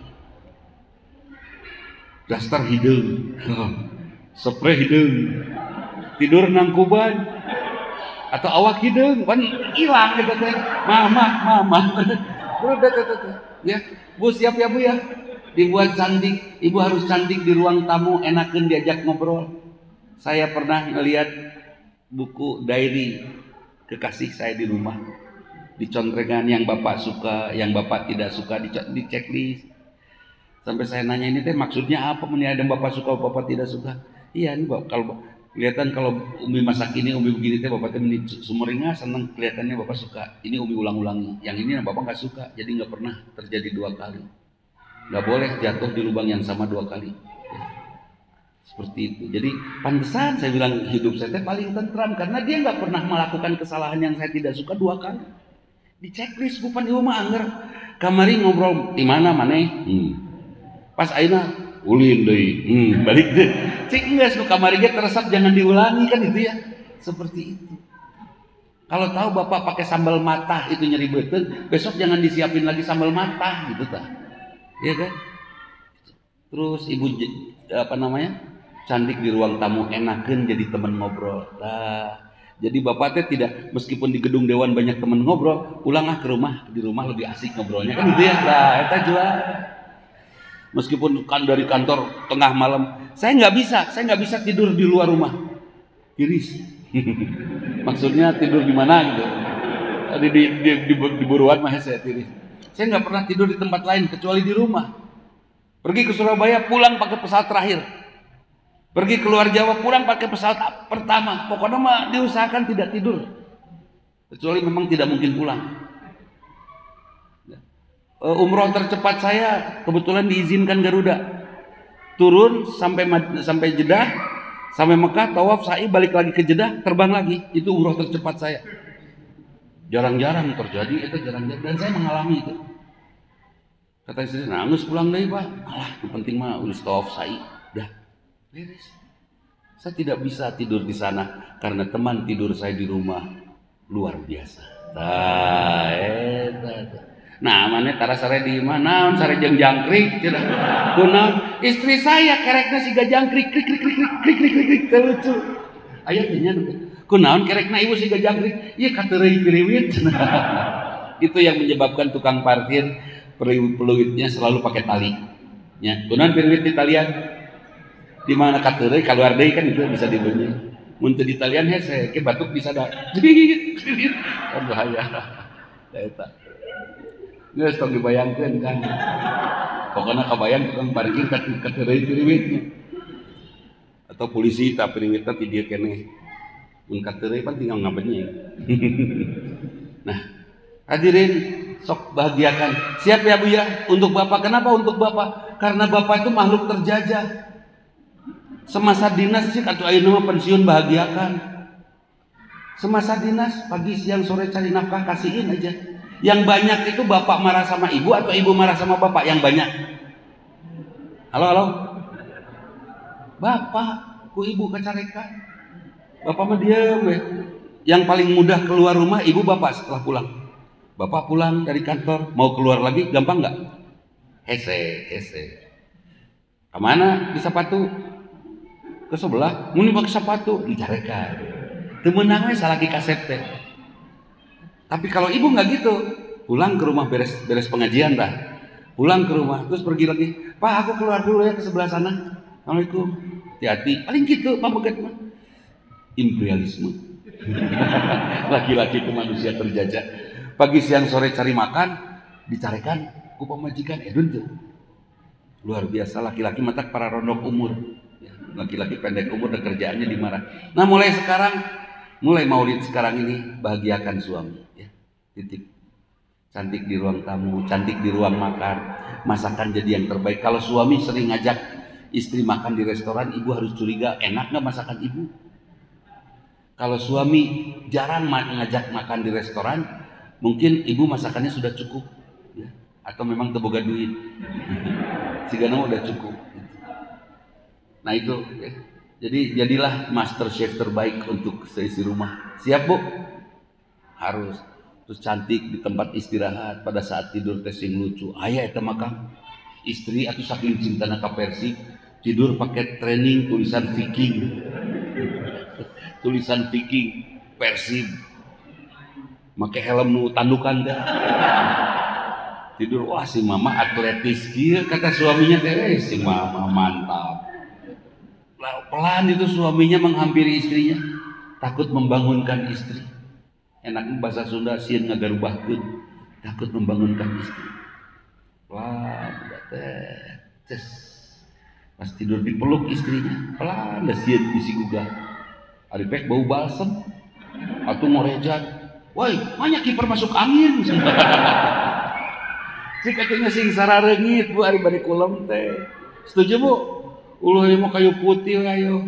Daster hidung. Spray hidung, tidur nangkuban atau awak hidung kan hilang gitu teh. Mama. Ya, Bu siap ya Bu ya. Dibuat cantik, Ibu harus cantik di ruang tamu, enakeun diajak ngobrol. Saya pernah ngelihat buku diary kekasih saya di rumah. Dicontrengan yang Bapak suka, yang Bapak tidak suka, di checklist. Sampai saya nanya ini teh maksudnya apa? Ada yang Bapak suka, Bapak tidak suka. Iya nih Bapak, kalau kelihatan kalau Umi masak ini, Umi begini teh Bapak teh sumringah seneng kelihatannya Bapak suka. Ini Umi ulang-ulangi. Yang ini Bapak nggak suka, jadi nggak pernah terjadi 2 kali. Nggak boleh jatuh di lubang yang sama 2 kali. Ya. Seperti itu. Jadi pantesan saya bilang hidup saya teh paling tentram karena dia nggak pernah melakukan kesalahan yang saya tidak suka 2 kali. Di checklist bukan Ibu mah anger. Kamari ngobrol di mana maneh? Pas ayeuna ulin deui, balik deh. Cik geus nu kamari ge teresap jangan diulangi kan itu ya. Seperti itu. Kalau tahu Bapak pakai sambal matah itu nyeri beuteung, besok jangan disiapin lagi sambal matah gitu tah. Iya kan? Terus Ibu cantik di ruang tamu, enakeun jadi teman ngobrol. Nah, jadi Bapak teh tidak, meskipun di gedung dewan banyak teman ngobrol, pulanglah ke rumah, di rumah lebih asik ngobrolnya kan gitu ya. Nah, eta jual. Meskipun kan dari kantor tengah malam, saya nggak bisa tidur di luar rumah, tiris. Maksudnya tidur di mana gitu? Di buruan mah saya tiris. Saya nggak pernah tidur di tempat lain kecuali di rumah. Pergi ke Surabaya pulang pakai pesawat terakhir. Pergi keluar Jawa pulang pakai pesawat pertama. Pokoknya mah diusahakan tidak tidur, kecuali memang tidak mungkin pulang. Umroh tercepat saya kebetulan diizinkan Garuda. Turun sampai Jeddah, sampai Mekah, tawaf, sa'i, balik lagi ke Jeddah, terbang lagi. Itu umroh tercepat saya. Jarang-jarang terjadi, itu jarang-jarang, dan saya mengalami itu. Kata istri, nangis pulang deh Pak. Alah, yang penting mah udah stop saya. Dah, beres. Saya tidak bisa tidur di sana karena teman tidur saya di rumah luar biasa. Nah, mana tara sare di mana? Sare jeung jangkrik, tidak. Kunaon? Istri saya kerekna siga jangkrik, krik krik krik krik krik krik krik, lucu. Aya teh nya. Kunaon kerekna ibu siga jangkrik? Ieu kateureuy piriwit. Itu yang menyebabkan tukang parkir peluitnya selalu pakai tali. Ya, kunaon piriwit di talian? Di mana kateureuy kaluar deui kan itu bisa dibunyi. Mun teu di talian hese, ke batuk bisa da. Kan bahaya. Eta. Geus tong dibayangkeun kan. Pokona kabayang tukang parkir kateureuy piriwitnya. Atau polisi tak piriwitna ti dieu keneh. Mun kateureuy pan tinggal ngabenyeng. Nah, hadirin sok bahagiakan. Siap ya Bu ya untuk Bapak. Kenapa untuk Bapak? Karena Bapak itu makhluk terjajah. Semasa dinas sih atau ayeuna mah pensiun bahagiakan. Semasa dinas pagi siang sore cari nafkah kasihin aja. Yang banyak itu bapak marah sama ibu atau ibu marah sama bapak yang banyak? Halo. Bapak ku ibu kecarekan. Bapak mah diam ya. Yang paling mudah keluar rumah ibu bapak setelah pulang. Bapak pulang dari kantor mau keluar lagi gampang nggak? Hese. Kemana? Di sepatu. Ke sebelah, muni pakai sepatu dicarekan. Temenang we salaki kasep teh. Tapi kalau ibu nggak gitu, pulang ke rumah beres pengajian dah. Pulang ke rumah terus pergi lagi. Pak, aku keluar dulu ya ke sebelah sana. Assalamualaikum. Hati-hati. Paling gitu Pak Beget mah. Imperialisme. Laki-laki itu manusia terjajah. Pagi siang sore cari makan, dicarekan ku pamajikan edun tuh. Luar biasa laki-laki matak para rondok umur. Laki-laki pendek umur dan kerjaannya dimarah. Nah mulai maulid sekarang ini bahagiakan suami ya. Titik. Cantik di ruang tamu, cantik di ruang makan, masakan jadi yang terbaik. Kalau suami sering ngajak istri makan di restoran, ibu harus curiga enak nggak masakan ibu. Kalau suami jarang ngajak makan di restoran, mungkin ibu masakannya sudah cukup ya. Atau memang teboga duit. Sigana udah cukup. Nah itu ya. Jadi jadilah master chef terbaik untuk seisi rumah. Siap Bu? Harus. Terus cantik di tempat istirahat pada saat tidur testing lucu. Aya eta mah istri atau saking cintana ka Persib tidur pakai training tulisan Viking. Tulisan Viking Persib. Make helm nu tandukan teh. Tidur wah si mama atletis kieu kata suaminya teh si mama mantap. Pelan itu suaminya menghampiri istrinya, takut membangunkan istri. Enaknya bahasa Sunda sieun ngagarubahkeun, takut membangunkan istri. Pelan, ces. Pas tidur dipeluk istrinya, pelan da sieun bisi gugah. Ari pek bau balsem, atuh ngorejat. Woi, manya kiper masuk angin. Cik atunya sing sarareungit Bu ari bade kulem teh. Setuju Bu? Uluh mau kayu putih ayo.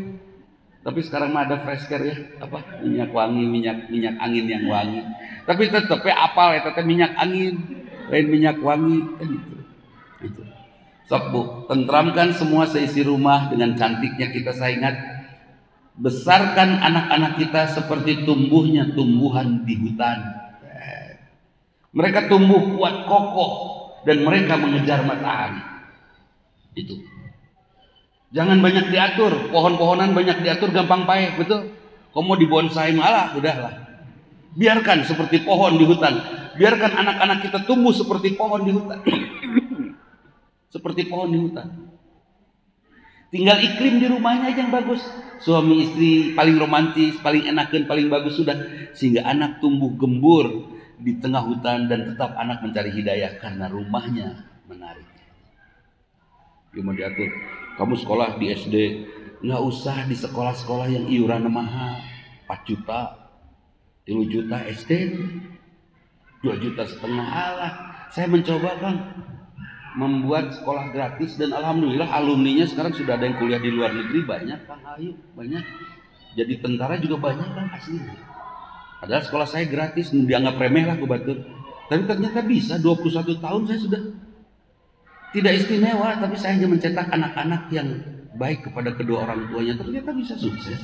Tapi sekarang mah ada fresh care ya, apa? Minyak wangi, minyak angin yang wangi. Tapi tetep apal eta teh minyak angin, lain minyak wangi kan gitu. Itu. Sok Bu, tentramkan semua seisi rumah dengan cantiknya kita. Saya ingat besarkan anak-anak kita seperti tumbuhnya tumbuhan di hutan. Mereka tumbuh kuat kokoh dan mereka mengejar matahari. Itu. Jangan banyak diatur, pohon-pohonan banyak diatur gampang paeh, betul? Kamu di bonsai malah, udahlah. Biarkan seperti pohon di hutan. Biarkan anak-anak kita tumbuh seperti pohon di hutan. Seperti pohon di hutan. Tinggal iklim di rumahnya aja yang bagus. Suami istri paling romantis, paling enakan, paling bagus sudah. Sehingga anak tumbuh gembur di tengah hutan dan tetap anak mencari hidayah karena rumahnya menarik. Cuma diatur. Kamu sekolah di SD, nggak usah di sekolah-sekolah yang iuran mahal, 4 juta, 3 juta SD, 2,5 juta. Alah, saya mencoba kan membuat sekolah gratis dan alhamdulillah alumninya sekarang sudah ada yang kuliah di luar negeri banyak Kang Ayu, banyak. Jadi tentara juga banyak kan aslinya. Padahal sekolah saya gratis, dianggap remeh lah ku batur. Tapi ternyata bisa 21 tahun saya sudah tidak istimewa, tapi saya hanya mencetak anak-anak yang baik kepada kedua orang tuanya, ternyata bisa sukses.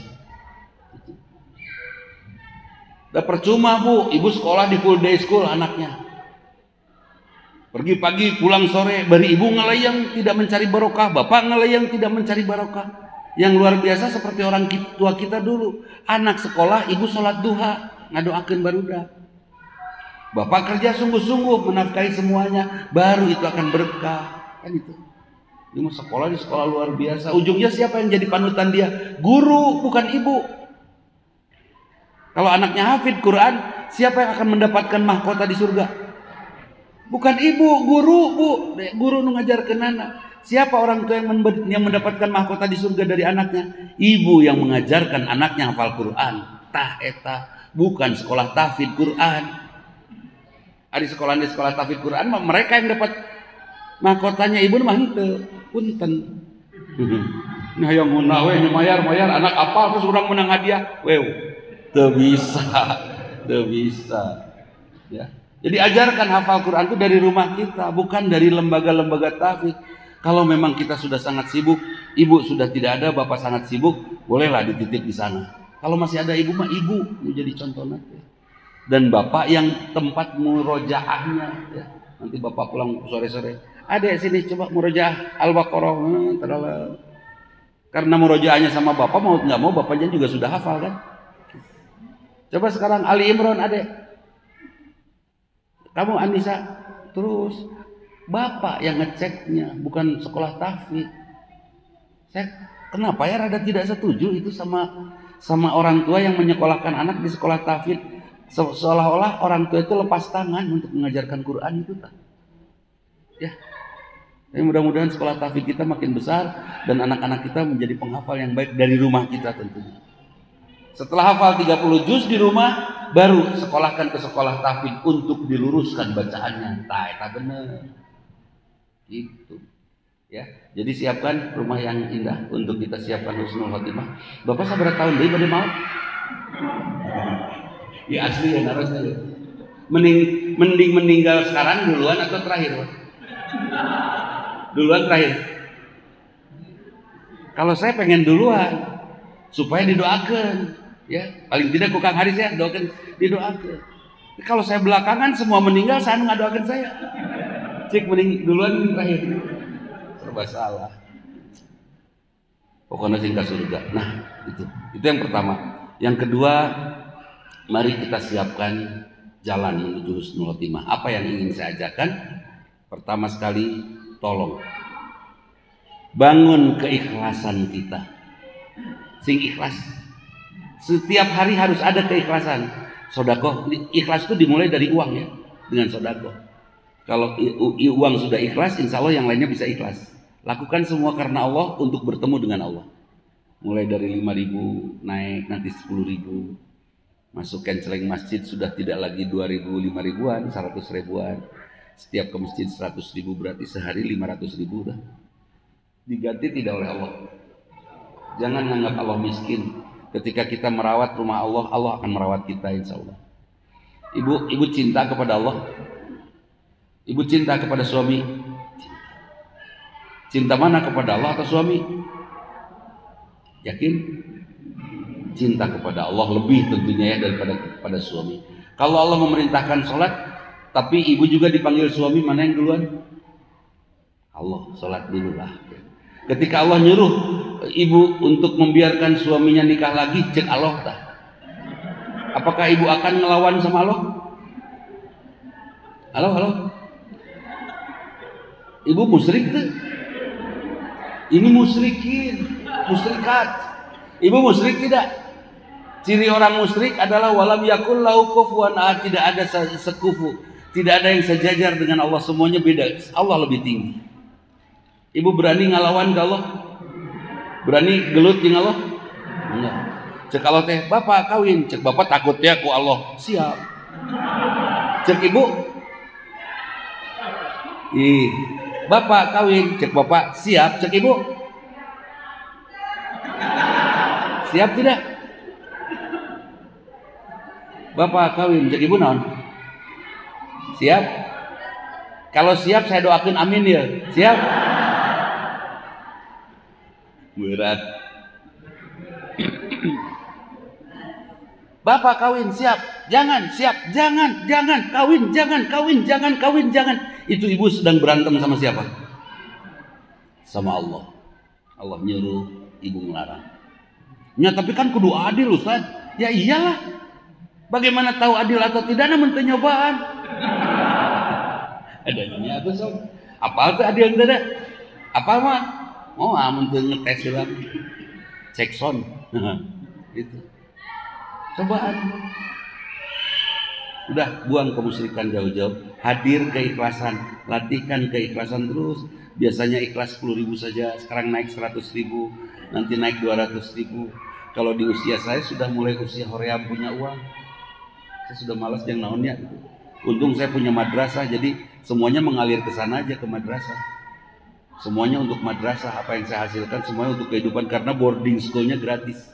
Udah percuma Bu, ibu sekolah di full day school anaknya. Pergi pagi, pulang sore, bari ibu ngelayang tidak mencari barokah, bapak ngelayang tidak mencari barokah. Yang luar biasa seperti orang tua kita dulu, anak sekolah, ibu sholat duha, ngadoakeun barudak. Bapak kerja sungguh-sungguh menafkahi semuanya, baru itu akan berkah. Kan itu. Dia mau sekolah di sekolah luar biasa. Ujungnya siapa yang jadi panutan dia? Guru, bukan ibu. Kalau anaknya hafid Quran, siapa yang akan mendapatkan mahkota di surga? Bukan ibu, guru, Bu. Guru nu ngajarkeun anak. Siapa orang tua yang mendapatkan mahkota di surga dari anaknya? Ibu yang mengajarkan anaknya hafal Quran. Tah eta, bukan sekolah tahfidz Quran. Ada di sekolah tahfidz Quran, mereka yang dapat mahkotanya ibu mah henteu. Punten. Nah yang ngunah we mayar anak apal terus urang menang hadiah. Wew. Teu bisa. Ya. Jadi ajarkan hafal Quran itu dari rumah kita, bukan dari lembaga-lembaga tahfidz. Kalau memang kita sudah sangat sibuk, ibu sudah tidak ada, bapak sangat sibuk, bolehlah dititip di sana. Kalau masih ada ibu mah ibu menjadi contoh nanti. Dan bapak yang tempat murojaahnya, ya. Nanti bapak pulang sore-sore, adek sini coba murojaah Al-Baqarah, karena murojaahnya sama bapak mau nggak mau bapaknya juga sudah hafal kan. Coba sekarang Ali Imran adek, kamu Anissa, terus bapak yang ngeceknya, bukan sekolah tahfidz. Saya kenapa ya rada tidak setuju itu sama orang tua yang menyekolahkan anak di sekolah tahfidz, seolah-olah orang tua itu lepas tangan untuk mengajarkan Quran itu tak. Ya. Tapi mudah-mudahan sekolah tahfidz kita makin besar dan anak-anak kita menjadi penghafal yang baik dari rumah kita tentunya. Setelah hafal 30 juz di rumah, baru sekolahkan ke sekolah tahfidz untuk diluruskan bacaannya. Tah eta bener. Gitu. Ya. Jadi siapkan rumah yang indah untuk kita siapkan husnul khotimah. Bapak sabar tahun deui bade maot? Ya asli ya narasna ya. Mending meninggal sekarang duluan atau terakhir, Pak? Duluan terakhir. Kalau saya pengen duluan supaya didoakan, ya. Paling tidak ku Kang Haris ya, didoakan. Kalau saya belakangan semua meninggal, saya ngadoakan saya. Cik mending duluan mending terakhir. Serba salah. Pokoknya singkat surga. Nah, itu yang pertama. Yang kedua, mari kita siapkan jalan menuju husnul khotimah. Apa yang ingin saya ajarkan? Pertama sekali, tolong bangun keikhlasan kita. Sing ikhlas. Setiap hari harus ada keikhlasan. Sedekah, ikhlas itu dimulai dari uang ya, dengan sedekah. Kalau uang sudah ikhlas, insya Allah yang lainnya bisa ikhlas. Lakukan semua karena Allah untuk bertemu dengan Allah. Mulai dari 5.000 naik nanti 10.000. Masuk canceling masjid sudah tidak lagi 2.000, 5.000-an, 100.000-an. Setiap ke masjid 100.000 berarti sehari 500.000 dah. Diganti tidak oleh Allah. Jangan menganggap Allah miskin. Ketika kita merawat rumah Allah, Allah akan merawat kita insya Allah. Ibu cinta kepada Allah. Ibu cinta kepada suami. Cinta mana kepada Allah atau suami? Yakin? Cinta kepada Allah lebih tentunya ya daripada kepada suami. Kalau Allah memerintahkan sholat, tapi ibu juga dipanggil suami, mana yang duluan? Allah, sholat dulu lah. Ketika Allah nyuruh ibu untuk membiarkan suaminya nikah lagi, cek Allah tak? Apakah ibu akan ngelawan sama Allah? Halo? Ibu musyrik tuh. Ini musyrikin, musyrikat. Ibu musyrik tidak? Ciri orang musyrik adalah walam yakul lahu kufuwan ahad, tidak ada sekufu, tidak ada yang sejajar dengan Allah, semuanya beda. Allah lebih tinggi. Ibu berani ngalawan ke Allah? Berani gelut dengan Allah? Enggak. Cek Allah teh, bapak kawin, cek bapak takut ya ku Allah. Siap. Cek ibu, bapak kawin, cek bapak siap, cek ibu siap tidak? Bapak kawin, cek ibu naon? Siap? Kalau siap saya doakan amin ya. Siap? Berat. Bapak kawin siap? Jangan, siap. Jangan kawin, jangan. Itu ibu sedang berantem sama siapa? Sama Allah. Allah nyuruh, ibu melarang. Ya tapi kan kudu adil Ustaz. Ya iyalah. Bagaimana tahu adil atau tidak namun penyobaan. Adanya apa sob? Apa tuh adil tidak? Apa mah? Oh amun teu ngetes heula. Cek sound. Gitu. Cobaan. Udah buang kemusyrikan jauh-jauh. Hadir keikhlasan, latihkan keikhlasan terus. Biasanya ikhlas 10.000 saja, sekarang naik 100.000, nanti naik 200.000. Kalau di usia saya sudah mulai usia hoream punya uang. Saya sudah malas yang naonnya. Untung saya punya madrasah, jadi semuanya mengalir ke sana aja ke madrasah. Semuanya untuk madrasah, apa yang saya hasilkan semuanya untuk kehidupan karena boarding schoolnya gratis.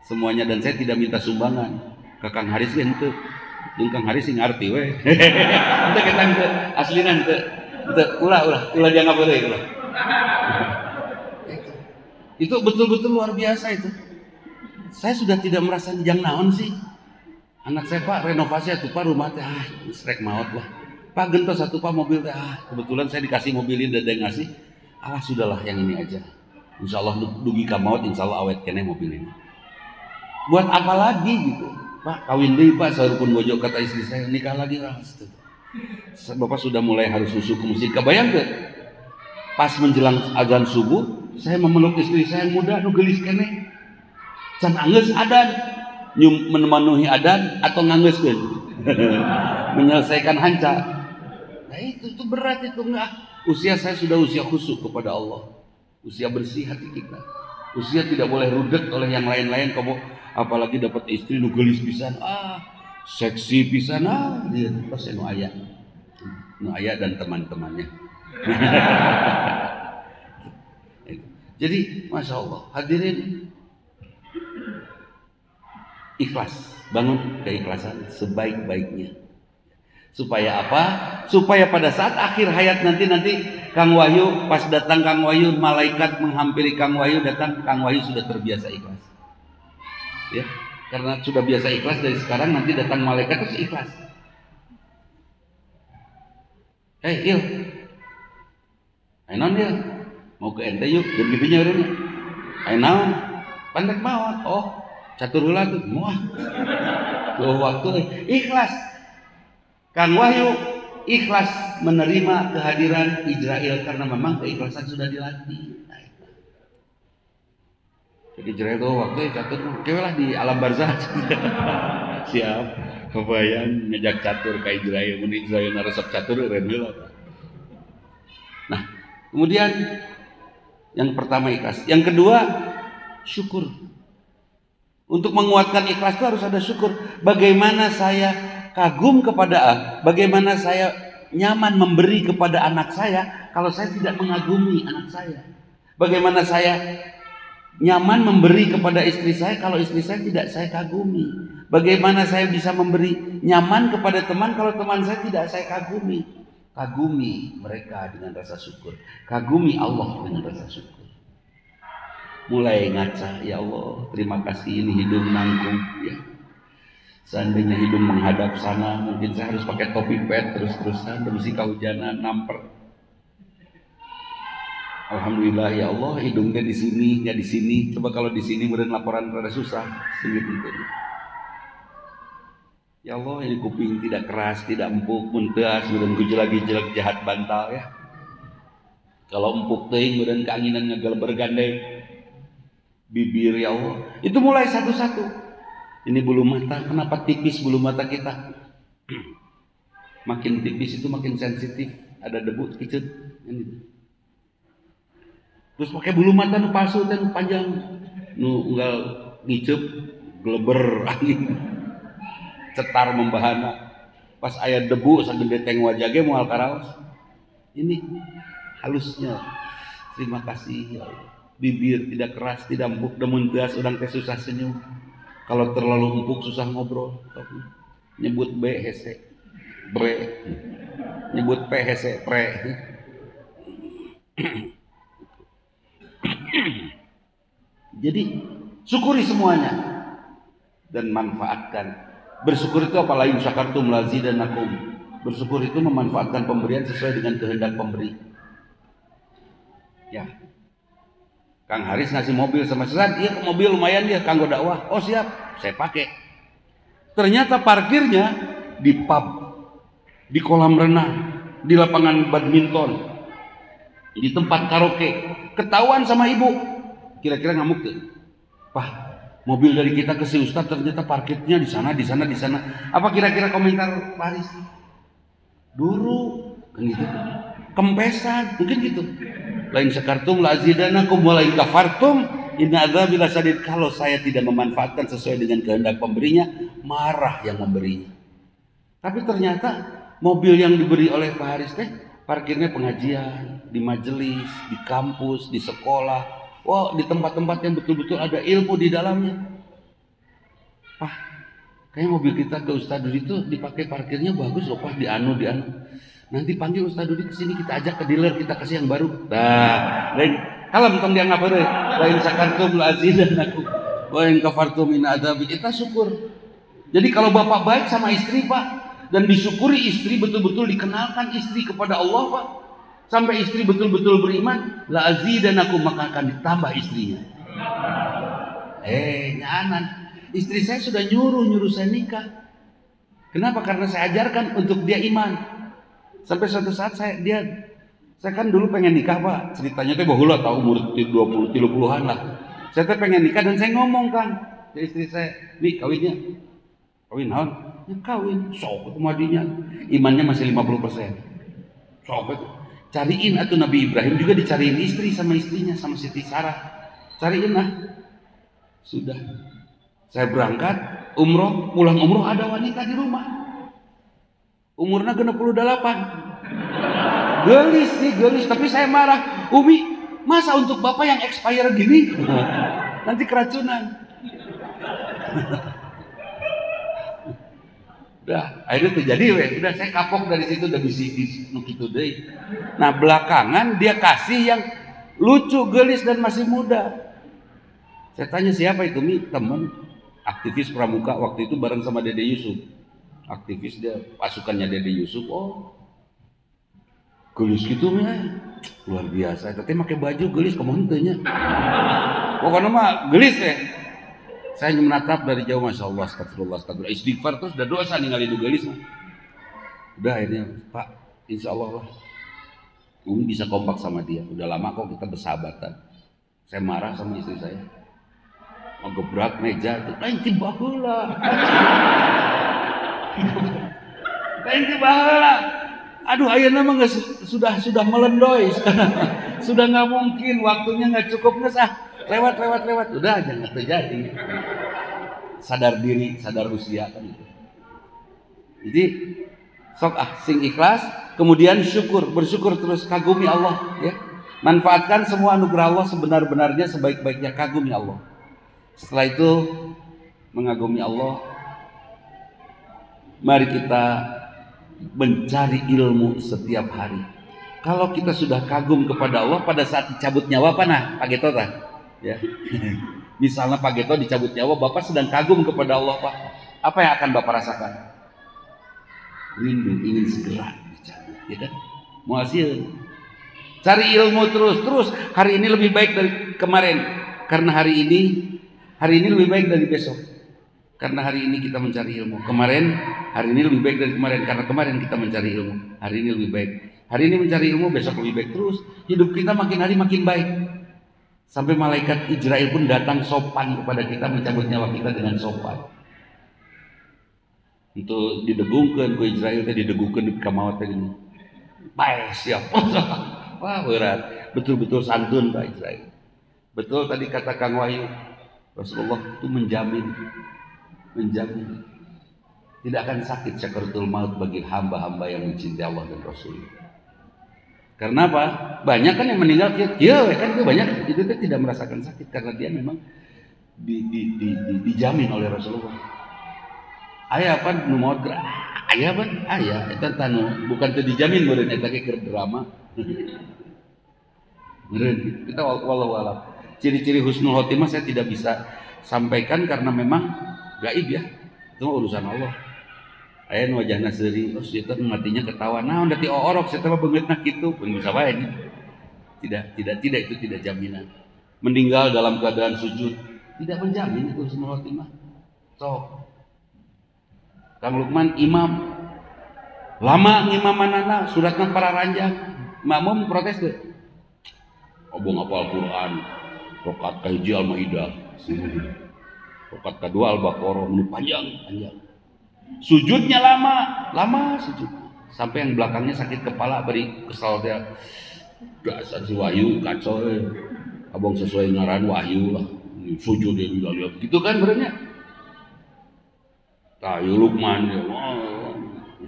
Semuanya dan saya tidak minta sumbangan. Kakang Haris kan itu, jeung Kang Haris sing ngarti we. Teu kita teu aslinan teu. Ulah dia ngabeuleuy ulah. Itu betul-betul luar biasa itu. Saya sudah tidak merasa jang naon sih. Anak saya Pak renovasi atuh Pak rumah teh strek maot lah. Pak gentos satu Pak mobil teh kebetulan saya dikasih mobil ini dan ngasih. Alah sudahlah yang ini aja. Insyaallah dugi ka maot insyaallah awet keneh mobil ini. Buat apa lagi gitu? Pak kawin deui Pak saurupun bojo kata istri saya nikah lagi lah. Bapak sudah mulai harus susu ke musik. Kebayang tuh? Pas menjelang azan subuh, saya memeluk istri saya yang muda, nu geulis keneh. Can anggeus adan, memenuhi adan atau nganggeuskeun. Menyelesaikan hanca. Nah itu berat itu enggak. Usia saya sudah usia khusyuk kepada Allah. Usia bersih hati kita. Usia tidak boleh rudek oleh yang lain-lain. Kamu apalagi dapat istri nu geulis pisan. Seksi pisan dia pasti nu aya dan teman-temannya. Jadi masya Allah hadirin ikhlas, bangun keikhlasan sebaik-baiknya. Supaya apa? Supaya pada saat akhir hayat nanti Kang Wahyu pas datang Kang Wahyu malaikat menghampiri Kang Wahyu datang Kang Wahyu sudah terbiasa ikhlas. Ya. Karena sudah biasa ikhlas dari sekarang nanti datang malaikat terus ikhlas. Il, ayo Il, mau ke ente yuk, jadi gitunya orangnya. Ayo naon, pandek mawat, catur heula tuh, muah. Tuh waktu ikhlas. Kang Wahyu ikhlas menerima kehadiran Israel karena memang keikhlasan sudah dilatih. Jadi Israel tuh waktu catur, kewelah di alam barzah. Siap, kebayang ngejak catur ke Israel, mun Israel naresep catur eren heula. Nah, kemudian yang pertama ikhlas, yang kedua syukur. Untuk menguatkan ikhlas itu harus ada syukur. Bagaimana saya kagum kepada bagaimana saya nyaman memberi kepada anak saya kalau saya tidak mengagumi anak saya. Bagaimana saya nyaman memberi kepada istri saya kalau istri saya tidak saya kagumi. Bagaimana saya bisa memberi nyaman kepada teman kalau teman saya tidak saya kagumi. Kagumi mereka dengan rasa syukur. Kagumi Allah dengan rasa syukur. Mulai ngaca, ya Allah terima kasih ini hidung nanggung ya. Seandainya hidung menghadap sana mungkin saya harus pakai topi pet terus-terusan mesti kehujanan namper. Alhamdulillah ya Allah hidungnya di sini ya di sini. Coba kalau di sini meureun laporan rada susah segitu. Ya Allah ini kuping tidak keras, tidak empuk, munteas meureun gejolak-gejolak jahat bantal ya. Kalau empuk teuing meureun keanginan ngageleber gandeng. Bibir ya Allah. Itu mulai satu-satu. Ini bulu mata, kenapa tipis bulu mata kita? Makin tipis itu makin sensitif, ada debu kecut. Terus pakai bulu mata nu palsu teh nu panjang, nu unggal ngiceup geleber angin. Cetar membahana. Pas aya debu sagede teng wajah ge moal karaos. Ini halusnya. Terima kasih ya Allah. Bibir tidak keras, tidak empuk, demun teas urang teh susah senyum. Kalau terlalu empuk susah ngobrol. Nyebut B hese. Bre. Nyebut P hese pre. Jadi syukuri semuanya dan manfaatkan. Bersyukur itu apa lain syakartum lazidanakum. Bersyukur itu memanfaatkan pemberian sesuai dengan kehendak pemberi. Ya. Kang Haris ngasih mobil sama Ustaz, iya mobil lumayan dia kanggo dakwah. Oh siap, saya pakai. Ternyata parkirnya di pub, di kolam renang, di lapangan badminton, di tempat karaoke. Ketahuan sama ibu. Kira-kira ngamuk tuh. Wah, mobil dari kita ke si Ustaz ternyata parkirnya di sana, di sana, di sana. Apa kira-kira komentar Pak Haris? Dulu kan gitu. Kempesan, mungkin gitu. Lain syakartum lazidanakum wa lain kafartum inna adzabi lasyadid. Kalau saya tidak memanfaatkan sesuai dengan kehendak pemberinya, marah yang memberinya. Tapi ternyata mobil yang diberi oleh Pak Haris teh parkirnya pengajian, di majelis, di kampus, di sekolah, wah di tempat-tempat yang betul-betul ada ilmu di dalamnya. Pak, kayak mobil kita ke Ustaz Dudi itu dipakai parkirnya bagus loh Pak, di anu. Nanti panggil Ustaz Dudi ke sini, kita ajak ke dealer, kita kasih yang baru. Nah, lain kalem tong dia ngapa deh? Lain sakartum lazidanakum wa in kafartum in adzabi. Kita syukur. Jadi kalau bapak baik sama istri Pak, dan disyukuri istri, betul-betul dikenalkan istri kepada Allah Pak, sampai istri betul-betul beriman, la azidanakum, maka akan ditambah istrinya. Nyanan, istri saya sudah nyuruh saya nikah. Kenapa? Karena saya ajarkan untuk dia iman. Sampai suatu saat saya kan dulu pengen nikah Pak, ceritanya teh baheula tahu umur 20-30-an lah. Saya teh pengen nikah dan saya ngomong Kang ke istri saya, "Nih kawinnya." Kawin naon? Ya kawin, sok madinya. Imannya masih 50%. Sok itu. Cariin atuh Nabi Ibrahim juga dicariin istri sama istrinya, sama Siti Sarah. Cariin lah. Sudah. Saya berangkat umroh, pulang umroh ada wanita di rumah. Umurnya 68. Gelis, tapi saya marah. Umi, masa untuk bapak yang expire gini? Nanti keracunan. Udah, akhirnya terjadi udah saya kapok dari situ, udah bisik gitu deh. Nah belakangan dia kasih yang lucu, gelis dan masih muda. Saya tanya siapa itu? Mi, temen aktivis pramuka waktu itu bareng sama Dede Yusuf. Aktivis dia pasukannya Dede Yusuf. Oh gelis gitu ya, luar biasa. Tapi pakai baju gelis kemontenya. Pokoknya mah gelis ya. Saya menatap dari jauh, masya Allah, astagfirullah, istighfar terus udah dosa ningali gelis. Udah akhirnya Pak, insya Allah lah, Umi bisa kompak sama dia. Udah lama kok kita bersahabatan. Saya marah sama istri saya, mau gebrak meja, lain tiba heula. Lain tiba heula. Aduh, ayeuna mah sudah melendoy. Sudah nggak mungkin, waktunya nggak cukup, nggak lewat. Udah jangan terjadi. Sadar diri, sadar usia kan itu. Jadi sok sing ikhlas, kemudian bersyukur terus, kagumi Allah ya. Manfaatkan semua anugerah Allah sebenar-benarnya, sebaik-baiknya, kagumi Allah. Setelah itu mengagumi Allah, mari kita mencari ilmu setiap hari. Kalau kita sudah kagum kepada Allah pada saat dicabut nyawa Pak Geto ya. Misalnya Pak Geto dicabut nyawa, Bapak sedang kagum kepada Allah Pak. Apa yang akan Bapak rasakan? Rindu, ingin segera dicabut, ya kan? Mau hasil. Cari ilmu terus. Hari ini lebih baik dari kemarin, karena hari ini lebih baik dari besok. Karena hari ini kita mencari ilmu. Hari ini lebih baik dari kemarin, karena kemarin kita mencari ilmu. Hari ini lebih baik. Hari ini mencari ilmu, besok lebih baik. Terus hidup kita makin hari makin baik. Sampai malaikat Israel pun datang sopan kepada kita, mencabut nyawa kita dengan sopan. Itu didegungkan ke Israel, didegungkan di kamawat ini. Baik siapa? Wah berat. Betul-betul santun Pak Israel. Betul tadi kata Kang Wahyu, Rasulullah itu menjamin tidak akan sakit sakaratul maut bagi hamba-hamba yang mencintai Allah dan Rasul. Karena apa? Banyak kan yang meninggal kan itu banyak itu tidak merasakan sakit karena dia memang dijamin oleh Rasulullah. Aya apa nu maot Aya ban, aya eta tanu bukan teu dijamin meureun eta ge keur drama. Meureun kita wallahu alam. Ciri-ciri husnul khotimah saya tidak bisa sampaikan karena memang gaib ya. Itu urusan Allah. Aya nu wajahna seuri, oh eta matinya ketawa. Naon da ti orok saya mah beungeutna kitu, pun bisa wae nya. Tidak itu tidak jaminan. Meninggal dalam keadaan sujud tidak menjamin itu husnul khotimah. Sok. Kang Lukman imam lama ngimamanana suratna para ranjang. Makmum protes teh. Obong hafal Quran. Rakaat kahiji Al-Maidah. Rakaat kedua Al-Baqarah, ini panjang. Sujudnya lama sujud. Sampai yang belakangnya sakit kepala beri kesal dia. Dasar si Wahyu kacau. Abang sesuai ngaran Wahyu lah. Sujud dia lihat gitu kan berenya. Tahu Lukman ya.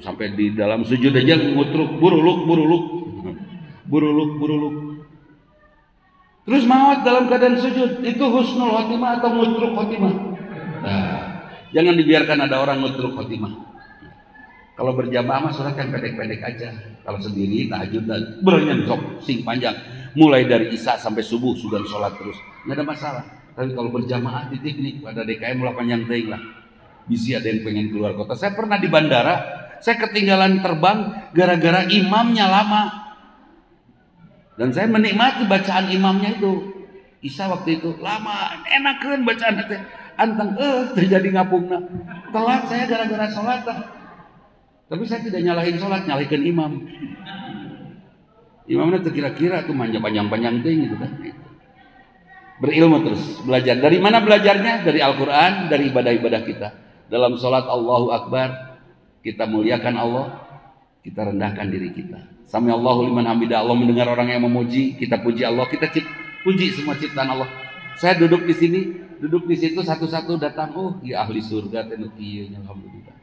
Sampai di dalam sujud aja ngutruk buruluk. Terus maut dalam keadaan sujud itu husnul khotimah atau ngutruk khotimah? Nah, jangan dibiarkan ada orang ngutruk khotimah. Kalau berjamaah mah sholat yang pendek-pendek aja. Kalau sendiri tahajud dan berenyentok sing panjang. Mulai dari isya sampai subuh sudah sholat terus, nggak ada masalah. Tapi kalau berjamaah titik nih pada DKM mulai panjang ting lah. Bisa ada yang pengen keluar kota. Saya pernah di bandara, saya ketinggalan terbang gara-gara imamnya lama. Dan saya menikmati bacaan imamnya itu. Isya waktu itu lama, enakeun bacaan teh. Anteng terjadi ngapungna. Telat saya gara-gara sholat. Tapi saya tidak nyalahin sholat, nyalahin imam. Imamnya tuh kira-kira tuh manja panjang-panjang ting gitu kan. Berilmu terus, belajar. Dari mana belajarnya? Dari Al-Quran, dari ibadah-ibadah kita. Dalam sholat Allahu Akbar, kita muliakan Allah, kita rendahkan diri kita. Sami Allahu liman hamidah, Allah mendengar orang yang memuji, kita puji Allah, kita puji semua ciptaan Allah. Saya duduk di sini, duduk di situ satu-satu datang, ya ahli surga teh kieu nya alhamdulillah.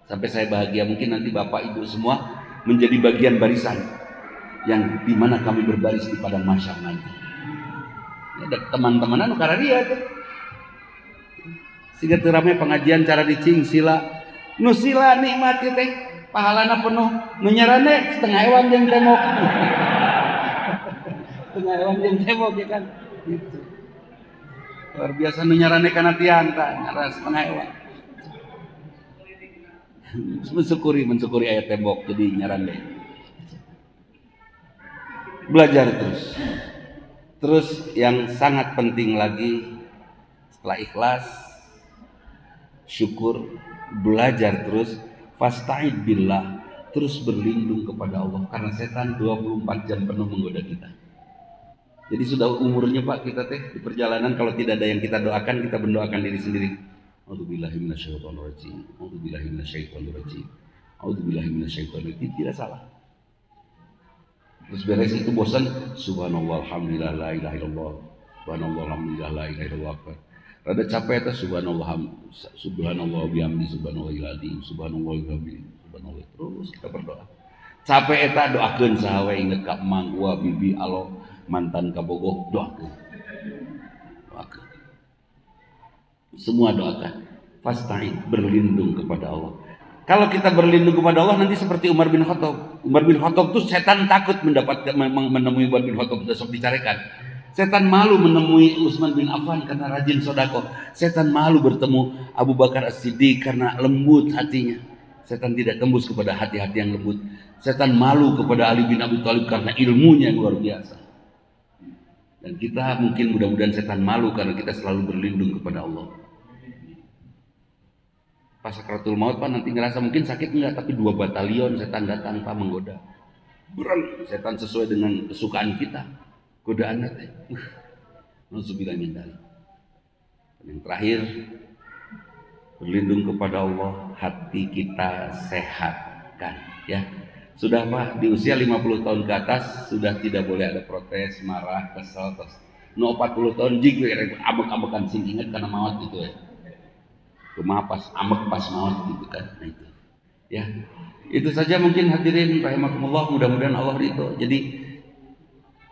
Sampai saya bahagia, mungkin nanti Bapak Ibu semua menjadi bagian barisan yang dimana kami berbaris di padang mahsyar nanti. Ada teman-teman anu kararia tuh. Siga teu rame pengajian cara dicing sila. Nu sila nikmati teh pahalana penuh. Nu nyarane setengah ewan jeung temok. Setengah ewan jeung temok ya kan. Gitu. Luar biasa nu nyarane kana tiang tah, nyara setengah ewan. Mensyukuri ayat tembok jadi nyarane. Belajar terus yang sangat penting lagi setelah ikhlas syukur, belajar terus fasta'id billah, terus berlindung kepada Allah karena setan 24 jam penuh menggoda kita. Jadi sudah umurnya Pak kita teh di perjalanan, kalau tidak ada yang kita doakan, kita mendoakan diri sendiri. A'udzubillahi minasyaitonirrajim. A'udzubillahi minasyaitonirrajim. A'udzubillahi minasyaitonirrajim. Tidak salah. Terus beres itu bosan, subhanallah alhamdulillah la ilaha illallah. Subhanallah alhamdulillah la ilaha illallah. Rada capek eta subhanallah bihamdi subhanallahil azim. Subhanallah bihamdi subhanallah. Terus kita berdoa. Capek eta doakeun saha we inget ka emang wa bibi alo mantan kabogoh doakeun. Semua doakan. Fasta'in, berlindung kepada Allah. Kalau kita berlindung kepada Allah nanti seperti Umar bin Khattab. Umar bin Khattab itu setan takut menemui Umar bin Khattab, sudah sok dicarikan. Setan malu menemui Utsman bin Affan karena rajin sedekah. Setan malu bertemu Abu Bakar As-Siddiq karena lembut hatinya. Setan tidak tembus kepada hati-hati yang lembut. Setan malu kepada Ali bin Abi Thalib karena ilmunya yang luar biasa. Dan kita mungkin mudah-mudahan setan malu karena kita selalu berlindung kepada Allah. Pas sakratul maut Pak nanti ngerasa mungkin sakit enggak, tapi 2 batalion setan datang Pak menggoda. Berang setan sesuai dengan kesukaan kita. Godaan teh. Nauzubillah min dzalik. Yang terakhir berlindung kepada Allah, hati kita sehatkan ya. Sudah Pak di usia 50 tahun ke atas sudah tidak boleh ada protes, marah, kesal, no 40 tahun jig ambek-ambekan sing inget karena maut gitu ya. Kumaha pas amek pas maut gitu kan. Nah itu. Ya. Itu saja mungkin hadirin rahimakumullah, mudah-mudahan Allah ridho. Jadi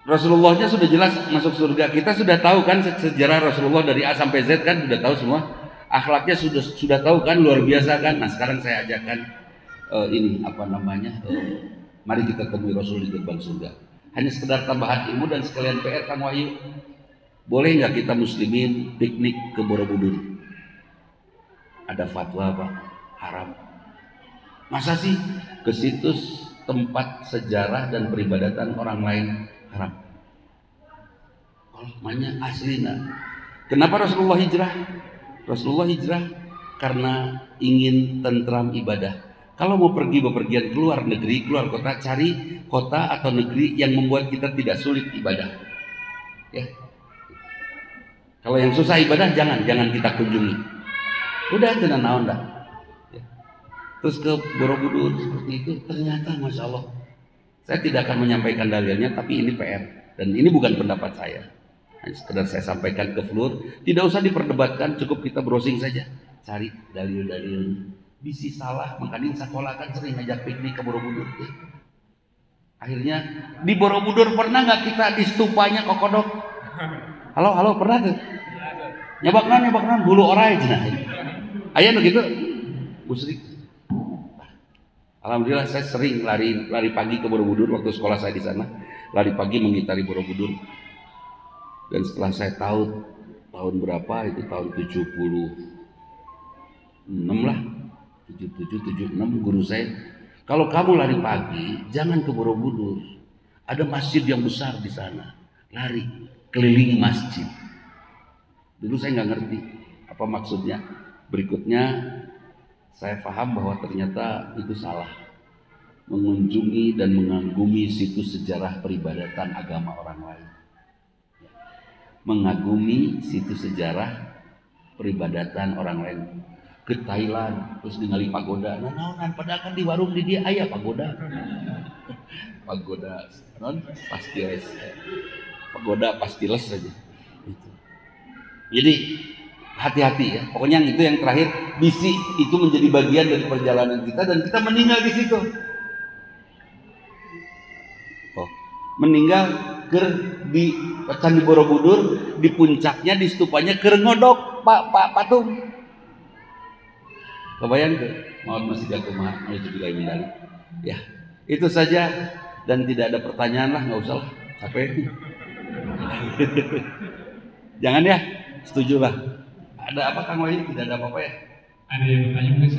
Rasulullahnya sudah jelas masuk surga. Kita sudah tahu kan sejarah Rasulullah dari A sampai Z kan sudah tahu semua. akhlaknya sudah tahu kan, luar biasa kan. Nah sekarang saya ajakkan mari kita temui Rasul di gerbang surga. Hanya sekedar tambahan ilmu dan sekalian PR Kang Wahyu. Boleh nggak kita muslimin piknik ke Borobudur? Ada fatwa Pak, haram. Masa sih ke situs tempat sejarah dan peribadatan orang lain haram? Makanya aslina. Kenapa Rasulullah hijrah? Rasulullah hijrah karena ingin tentram ibadah. Kalau mau pergi bepergian keluar negeri, keluar kota, cari kota atau negeri yang membuat kita tidak sulit ibadah. Ya. Kalau yang susah ibadah jangan kita kunjungi. Udah tenan naon dah. Ya. Terus ke Borobudur seperti itu, ternyata masya Allah. Saya tidak akan menyampaikan dalilnya, tapi ini PR dan ini bukan pendapat saya. Hanya sekedar saya sampaikan ke Flur, tidak usah diperdebatkan, cukup kita browsing saja, cari dalil-dalil. Bisi salah, makanya sekolah kan sering ngajak piknik ke Borobudur. Ya. Akhirnya di Borobudur pernah nggak kita di stupanya Kokodok? Halo pernah tuh? Nyebak bulu orai cenah. Aya nu gitu? Musrik. Alhamdulillah saya sering lari pagi ke Borobudur waktu sekolah saya di sana. Lari pagi mengitari Borobudur. Dan setelah saya tahu tahun berapa itu tahun 76 lah. 77, 76 guru saya, kalau kamu lari pagi jangan ke Borobudur, ada masjid yang besar di sana, lari kelilingi masjid. Dulu saya nggak ngerti apa maksudnya. Berikutnya saya paham bahwa ternyata itu salah, mengunjungi dan mengagumi situs sejarah peribadatan agama orang lain, mengagumi situs sejarah peribadatan orang lain. Ke Thailand terus ningali pagoda, naonan padahal kan di warung di dia aya pagoda. Pagoda non pastiles. Pagoda pastiles saja. Gitu. Jadi hati-hati ya. Pokoknya itu yang terakhir, bisi itu menjadi bagian dari perjalanan kita dan kita meninggal di situ. Meninggal di Candi Borobudur, di puncaknya, di stupanya ngodok Pak patung. Kebayang tuh, mohon masih jago mahal, alhamdulillah mindali. Ya, itu saja dan tidak ada pertanyaan lah, nggak usah lah, capek. Jangan ya, setuju lah. Ada apa Kang Wahyu? Tidak ada apa-apa ya?
Ada yang bertanya mungkin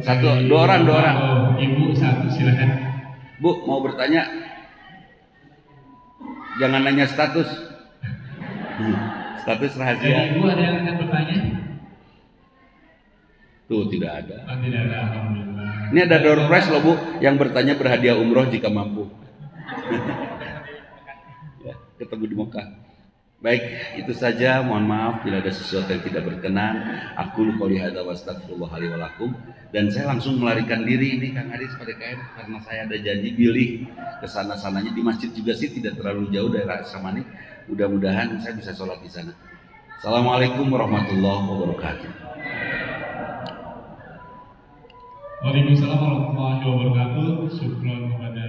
satu.
Dua orang.
Oh, Ibu satu, silakan.
Bu mau bertanya? Jangan nanya status. Status rahasia.
Jadi Ibu ada yang akan bertanya?
Tuh tidak ada.
Oh, tidak ada, alhamdulillah.
Ini ada door prize loh Bu, yang bertanya berhadiah umroh jika mampu. Ya, ketemu di Mekah. Baik, itu saja. Mohon maaf bila ada sesuatu yang tidak berkenan. Aku qouli hadza wa astaghfirullah li wa lakum. Dan saya langsung melarikan diri ini Kang Haris pada KM karena saya ada janji pilih ke sana-sananya di masjid juga sih, tidak terlalu jauh dari asrama ini. Mudah-mudahan saya bisa sholat di sana. Assalamualaikum warahmatullahi wabarakatuh.
Waalaikumsalam warahmatullahi wabarakatuh. Syukron kepada